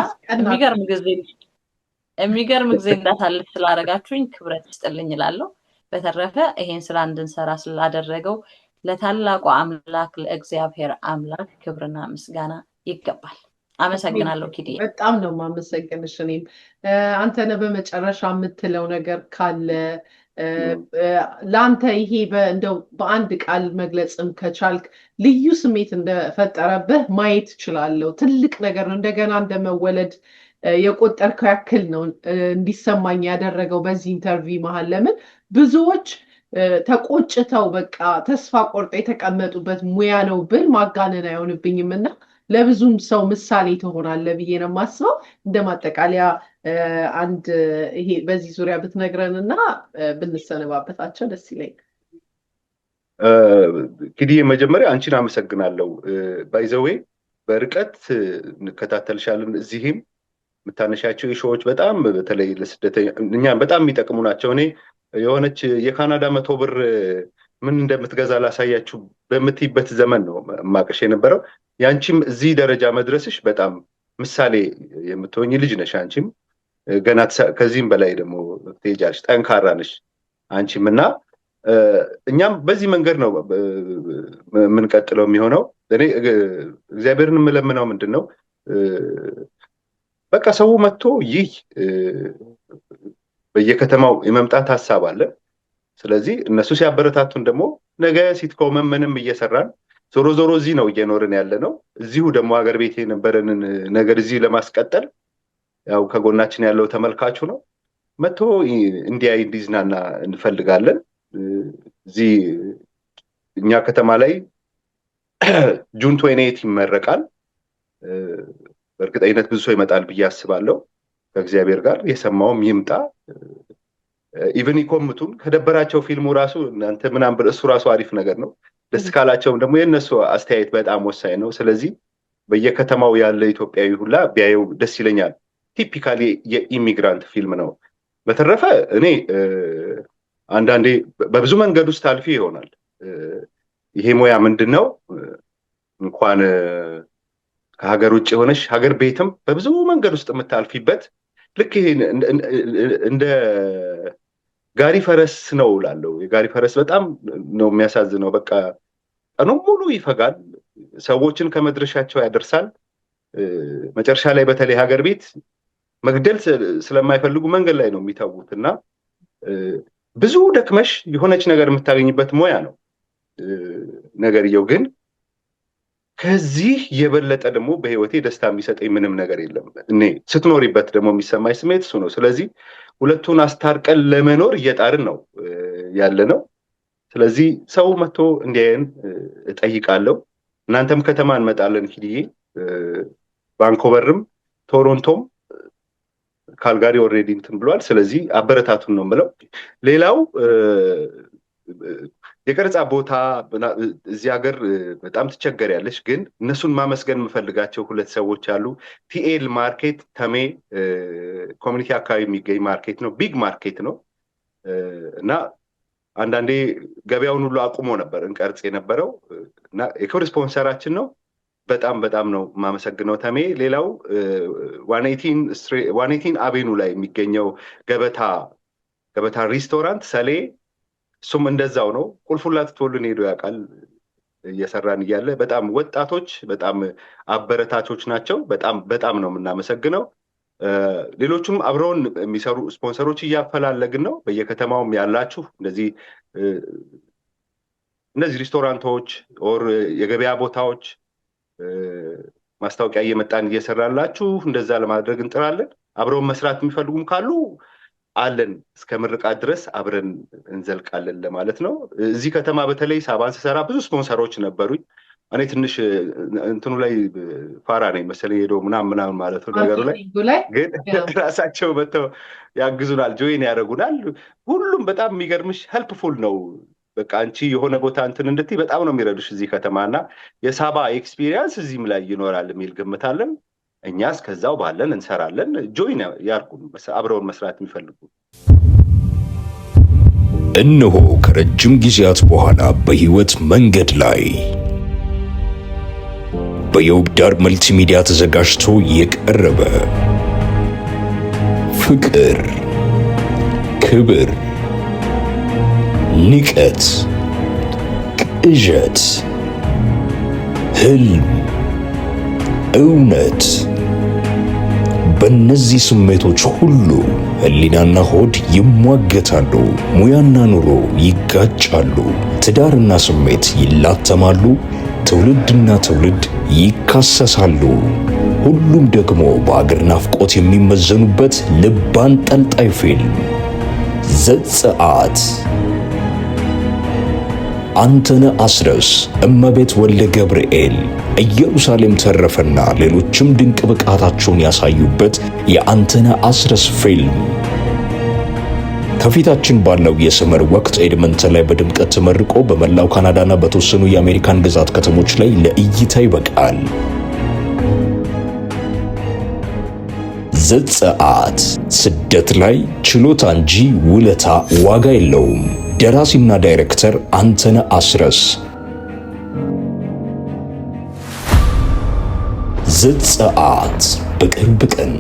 Speaker 1: የሚገርም ጊዜ እንዳሳልፍ ስላደረጋችሁኝ ክብረት ይስጥልኝ እላለሁ። በተረፈ ይሄን ስራ እንድንሰራ ስላደረገው ለታላቁ አምላክ ለእግዚአብሔር አምላክ ክብርና ምስጋና ይገባል። አመሰግናለሁ ኪዲ።
Speaker 3: በጣም ነው የማመሰግንሽ። እኔም አንተነ በመጨረሻ የምትለው ነገር ካለ ለአንተ ይሄ እንደው በአንድ ቃል መግለጽም ከቻልክ ልዩ ስሜት እንደፈጠረብህ ማየት እችላለሁ። ትልቅ ነገር ነው። እንደገና እንደመወለድ የቆጠርከው ያክል ነው እንዲሰማኝ ያደረገው በዚህ ኢንተርቪው መሀል። ለምን ብዙዎች ተቆጭተው በቃ ተስፋ ቆርጠው የተቀመጡበት ሙያ ነው ብል ማጋነን አይሆንብኝም እና ለብዙም ሰው ምሳሌ ትሆናለህ ብዬ ነው የማስበው። እንደ ማጠቃለያ አንድ ይሄ በዚህ ዙሪያ ብትነግረን እና ብንሰነባበታቸው ደስ ይለኛል።
Speaker 2: እንግዲህ መጀመሪያ አንቺን አመሰግናለሁ። ባይዘዌ በርቀት እንከታተልሻለን። እዚህም የምታነሻቸው ሾዎች በጣም በተለይ ለስደተኛ እኛም በጣም የሚጠቅሙ ናቸው። እኔ የሆነች የካናዳ 100 ብር ምን እንደምትገዛ ላሳያችሁ በምትይበት ዘመን ነው ማቀሽ የነበረው። ያንቺም እዚህ ደረጃ መድረስሽ በጣም ምሳሌ የምትሆኝ ልጅ ነሽ። አንቺም ገና ከዚህም በላይ ደግሞ ትሄጃለሽ። ጠንካራ ነሽ አንቺም እና እኛም በዚህ መንገድ ነው የምንቀጥለው የሚሆነው። እኔ እግዚአብሔርን የምለምነው ምንድን ነው በቃ ሰው መጥቶ ይህ በየከተማው የመምጣት ሀሳብ አለ። ስለዚህ እነሱ ሲያበረታቱን ደግሞ ነገ ሲትኮመም ምንም እየሰራን ዞሮ ዞሮ እዚህ ነው እየኖርን ያለ ነው። እዚሁ ደግሞ ሀገር ቤት የነበረንን ነገር እዚህ ለማስቀጠል ያው ከጎናችን ያለው ተመልካቹ ነው መጥቶ እንዲያይ እንዲዝናና እንፈልጋለን። እዚህ እኛ ከተማ ላይ ጁን 28 ይመረቃል። በእርግጠኝነት ብዙ ሰው ይመጣል ብዬ አስባለሁ። ከእግዚአብሔር ጋር የሰማውም ይምጣ። ኢቭን ይኮምቱን ከደበራቸው ፊልሙ ራሱ እናንተ ምናምን ብለ እሱ ራሱ አሪፍ ነገር ነው። ደስ ካላቸውም ደግሞ የነሱ አስተያየት በጣም ወሳኝ ነው። ስለዚህ በየከተማው ያለ ኢትዮጵያዊ ሁላ ቢያየው ደስ ይለኛል። ቲፒካሊ የኢሚግራንት ፊልም ነው። በተረፈ እኔ አንዳንዴ በብዙ መንገድ ውስጥ አልፊ ይሆናል። ይሄ ሙያ ምንድን ነው እንኳን ከሀገር ውጭ የሆነሽ ሀገር ቤትም በብዙ መንገድ ውስጥ የምታልፊበት ልክ ይሄ እንደ ጋሪ ፈረስ ነው እላለሁ። የጋሪ ፈረስ በጣም ነው የሚያሳዝነው። በቃ ቀኑን ሙሉ ይፈጋል፣ ሰዎችን ከመድረሻቸው ያደርሳል። መጨረሻ ላይ በተለይ ሀገር ቤት መግደል ስለማይፈልጉ መንገድ ላይ ነው የሚተዉት እና ብዙ ደክመሽ የሆነች ነገር የምታገኝበት ሙያ ነው ነገርየው። ግን ከዚህ የበለጠ ደግሞ በህይወቴ ደስታ የሚሰጠኝ ምንም ነገር የለም። እኔ ስትኖሪበት ደግሞ የሚሰማኝ ስሜት እሱ ነው። ስለዚህ ሁለቱን አስታርቀን ለመኖር እየጣርን ነው ያለ ነው። ስለዚህ ሰው መጥቶ እንዲያየን እጠይቃለሁ። እናንተም ከተማ እንመጣለን። ኪድዬ ቫንኮቨርም ቶሮንቶም ካልጋሪ ኦልሬዲ እንትን ብሏል። ስለዚህ አበረታቱን ነው የምለው። ሌላው የቀረጻ ቦታ እዚህ ሀገር በጣም ትቸገሪያለሽ። ግን እነሱን ማመስገን የምፈልጋቸው ሁለት ሰዎች አሉ። ቲኤል ማርኬት ተሜ ኮሚኒቲ አካባቢ የሚገኝ ማርኬት ነው። ቢግ ማርኬት ነው እና አንዳንዴ ገበያውን ሁሉ አቁሞ ነበር እንቀርጽ የነበረው እና የክብር ስፖንሰራችን ነው። በጣም በጣም ነው የማመሰግነው ተሜ። ሌላው 118 አቬኑ ላይ የሚገኘው ገበታ ሬስቶራንት ሰሌ፣ እሱም እንደዛው ነው። ቁልፉላ ትቶልን ሄዶ ያውቃል እየሰራን እያለ። በጣም ወጣቶች በጣም አበረታቾች ናቸው። በጣም በጣም ነው የምናመሰግነው። ሌሎቹም አብረውን የሚሰሩ ስፖንሰሮች እያፈላለግን ነው። በየከተማውም ያላችሁ እነዚህ ሬስቶራንቶች ኦር የገበያ ቦታዎች ማስታወቂያ እየመጣን እየሰራላችሁ እንደዛ ለማድረግ እንጥራለን። አብረውን መስራት የሚፈልጉም ካሉ አለን እስከ ምርቃት ድረስ አብረን እንዘልቃለን ለማለት ነው። እዚህ ከተማ በተለይ ሳባን ስሰራ ብዙ ስፖንሰሮች ነበሩኝ። እኔ ትንሽ እንትኑ ላይ ፋራ ነኝ መሰለኝ ሄዶ ምናምን ማለት ነው ነገሩ ላይ። ግን ራሳቸው መጥተው ያግዙናል፣ ጆይን ያደርጉናል። ሁሉም በጣም የሚገርምሽ ሄልፕፉል ነው። በቃ አንቺ የሆነ ቦታ እንትን እንድትይ በጣም ነው የሚረዱሽ እዚህ ከተማና የሳባ ኤክስፒሪየንስ እዚህም ላይ ይኖራል የሚል ግምታለን። እኛ እስከዛው ባለን እንሰራለን። ጆይን ያርጉን አብረውን መስራት የሚፈልጉ።
Speaker 4: እነሆ ከረጅም ጊዜያት በኋላ በህይወት መንገድ ላይ በየውብዳር መልቲሚዲያ ተዘጋጅቶ የቀረበ ፍቅር፣ ክብር፣ ንቀት፣ ቅዠት፣ ህልም፣ እውነት፣ በእነዚህ ስሜቶች ሁሉ ህሊናና ሆድ ይሟገታሉ። ሙያና ኑሮ ይጋጫሉ። ትዳርና ስሜት ይላተማሉ። ትውልድና ትውልድ ይካሰሳሉ። ሁሉም ደግሞ በአገር ናፍቆት የሚመዘኑበት ልብ አንጠልጣይ ፊልም ዘጸአት። አንተነህ አስረስ፣ እመቤት ወልደ ገብርኤል፣ ኢየሩሳሌም ተረፈና ሌሎችም ድንቅ ብቃታቸውን ያሳዩበት የአንተነህ አስረስ ፊልም ከፊታችን ባለው የሰመር ወቅት ኤድመንተን ላይ በድምቀት ተመርቆ በመላው ካናዳና በተወሰኑ የአሜሪካን ግዛት ከተሞች ላይ ለእይታ ይበቃል። ዘጸአት፣ ስደት ላይ ችሎታ እንጂ ውለታ ዋጋ የለውም። ደራሲና ዳይሬክተር አንተነህ አስረስ። ዘጸአት በቅርብ ቀን።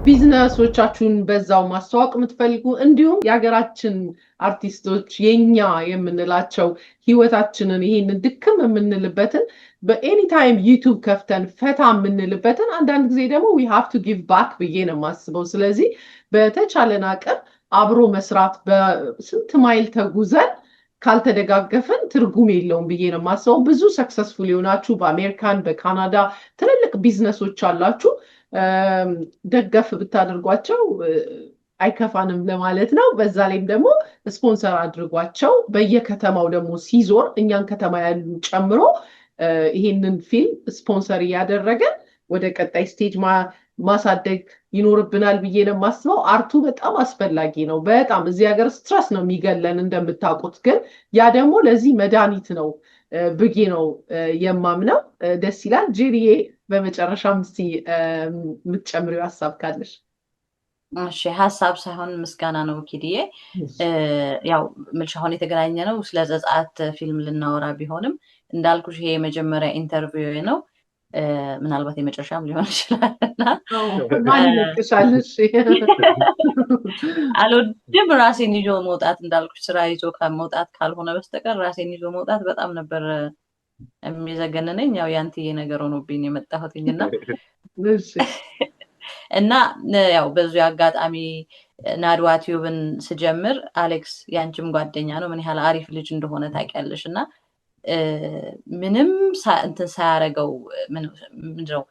Speaker 3: ቢዝነሶቻችሁን በዛው ማስተዋወቅ የምትፈልጉ እንዲሁም የሀገራችን አርቲስቶች የኛ የምንላቸው ህይወታችንን ይሄንን ድክም የምንልበትን በኤኒ ታይም ዩቲዩብ ከፍተን ፈታ የምንልበትን አንዳንድ ጊዜ ደግሞ we have to give back ብዬ ነው የማስበው። ስለዚህ በተቻለን አቅም አብሮ መስራት በስንት ማይል ተጉዘን ካልተደጋገፈን ትርጉም የለውም ብዬ ነው የማስበው። ብዙ ሰክሰስፉል የሆናችሁ በአሜሪካን በካናዳ ትልልቅ ቢዝነሶች አላችሁ። ደገፍ ብታደርጓቸው አይከፋንም ለማለት ነው። በዛ ላይም ደግሞ ስፖንሰር አድርጓቸው። በየከተማው ደግሞ ሲዞር እኛን ከተማ ያሉ ጨምሮ ይሄንን ፊልም ስፖንሰር እያደረገን ወደ ቀጣይ ስቴጅ ማሳደግ ይኖርብናል ብዬ ነው የማስበው። አርቱ በጣም አስፈላጊ ነው። በጣም እዚህ ሀገር ስትረስ ነው የሚገለን እንደምታውቁት፣ ግን ያ ደግሞ ለዚህ መድኃኒት ነው ብዬ ነው የማምነው። ደስ ይላል። ጄሪዬ በመጨረሻም እስቲ የምትጨምሪው ሀሳብ ካለሽ?
Speaker 1: እሺ፣ ሀሳብ ሳይሆን ምስጋና ነው ኪድዬ። ያው ምልሽ አሁን የተገናኘ ነው ስለ ዘጸአት ፊልም ልናወራ ቢሆንም እንዳልኩሽ ይሄ የመጀመሪያ ኢንተርቪው ነው። ምናልባት የመጨረሻም ሊሆን ይችላልና አልወድም ራሴን ይዞ መውጣት። እንዳልኩሽ ስራ ይዞ ከመውጣት ካልሆነ በስተቀር ራሴን ይዞ መውጣት በጣም ነበር የሚዘገንነኝ። ያው ያንተዬ ነገር ሆኖብኝ የመጣሁትኝና እና ያው በዚህ አጋጣሚ ናድዋ ቲዩብን ስጀምር አሌክስ ያንቺም ጓደኛ ነው፣ ምን ያህል አሪፍ ልጅ እንደሆነ ታውቂያለሽ። እና ምንም እንትን ሳያረገው ምንድነው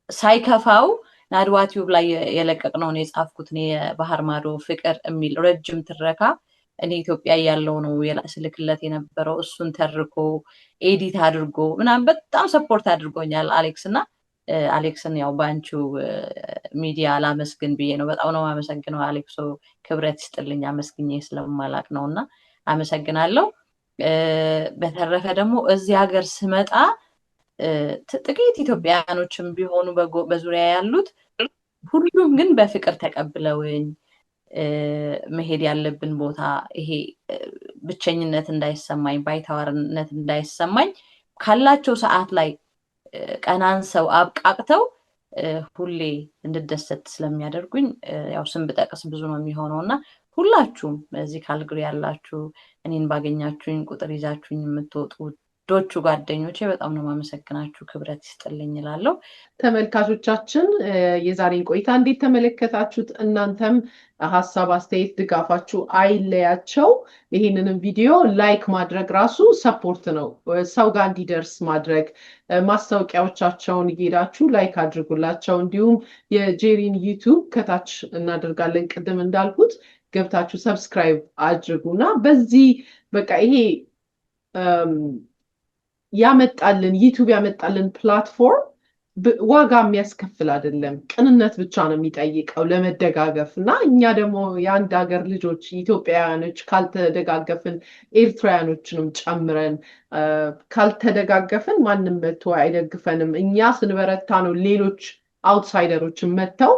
Speaker 1: ሳይከፋው ናድዋ ቲዩብ ላይ የለቀቅነውን የጻፍኩት እኔ የባህር ማዶ ፍቅር የሚል ረጅም ትረካ እኔ ኢትዮጵያ ያለው ነው ስልክለት የነበረው። እሱን ተርኮ ኤዲት አድርጎ ምናምን በጣም ሰፖርት አድርጎኛል አሌክስ። እና አሌክስን ያው ባንቺው ሚዲያ ላመስግን ብዬ ነው። በጣም ነው አመሰግነው አሌክሶ፣ ክብረት ይስጥልኝ አመስግኜ ስለማላቅ ነውና አመሰግናለሁ። በተረፈ ደግሞ እዚህ ሀገር ስመጣ ጥቂት ኢትዮጵያውያኖችም ቢሆኑ በዙሪያ ያሉት ሁሉም ግን በፍቅር ተቀብለውኝ መሄድ ያለብን ቦታ ይሄ ብቸኝነት እንዳይሰማኝ ባይተዋርነት እንዳይሰማኝ ካላቸው ሰዓት ላይ ቀናን ሰው አብቃቅተው ሁሌ እንድደሰት ስለሚያደርጉኝ ያው ስም ብጠቅስ ብዙ ነው የሚሆነውና ሁላችሁም እዚህ ካልግሪ ያላችሁ እኔን ባገኛችሁኝ ቁጥር ይዛችሁኝ የምትወጡ ዶቹ ጓደኞቼ በጣም ነው ማመሰግናችሁ። ክብረት ይስጥልኝ እላለሁ። ተመልካቾቻችን የዛሬን ቆይታ እንዴት ተመለከታችሁት? እናንተም ሀሳብ፣ አስተያየት፣ ድጋፋችሁ አይለያቸው። ይህንንም ቪዲዮ ላይክ ማድረግ ራሱ ሰፖርት ነው፣ ሰው ጋር እንዲደርስ ማድረግ። ማስታወቂያዎቻቸውን እየሄዳችሁ ላይክ አድርጉላቸው። እንዲሁም የጄሪን ዩቲዩብ ከታች እናደርጋለን። ቅድም እንዳልኩት ገብታችሁ ሰብስክራይብ አድርጉና በዚህ በቃ ይሄ ያመጣልን ዩቲዩብ ያመጣልን ፕላትፎርም ዋጋ የሚያስከፍል አይደለም። ቅንነት ብቻ ነው የሚጠይቀው ለመደጋገፍ። እና እኛ ደግሞ የአንድ ሀገር ልጆች ኢትዮጵያውያኖች ካልተደጋገፍን ኤርትራውያኖችንም ጨምረን ካልተደጋገፍን ማንም መጥቶ አይደግፈንም። እኛ ስንበረታ ነው ሌሎች አውትሳይደሮችን መጥተው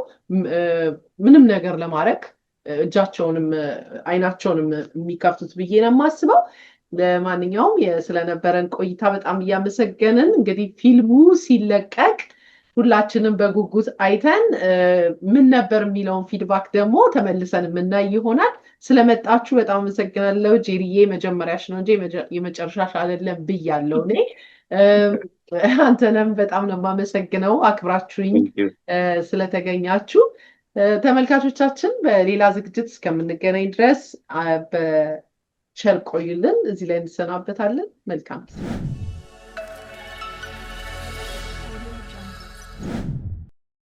Speaker 1: ምንም ነገር ለማድረግ እጃቸውንም አይናቸውንም የሚከፍቱት ብዬ ነው የማስበው። ለማንኛውም ስለነበረን ቆይታ በጣም እያመሰገንን እንግዲህ ፊልሙ ሲለቀቅ ሁላችንም በጉጉት አይተን ምን ነበር የሚለውን ፊድባክ ደግሞ ተመልሰን የምናይ ይሆናል። ስለመጣችሁ በጣም አመሰግናለሁ። ጄሪዬ መጀመሪያሽ ነው እንጂ የመጨረሻሽ አይደለም ብያለሁ እኔ። አንተንም በጣም ነው የማመሰግነው አክብራችሁኝ ስለተገኛችሁ። ተመልካቾቻችን በሌላ ዝግጅት እስከምንገናኝ ድረስ ቸር ቆዩልን። እዚህ ላይ እንሰናበታለን። መልካም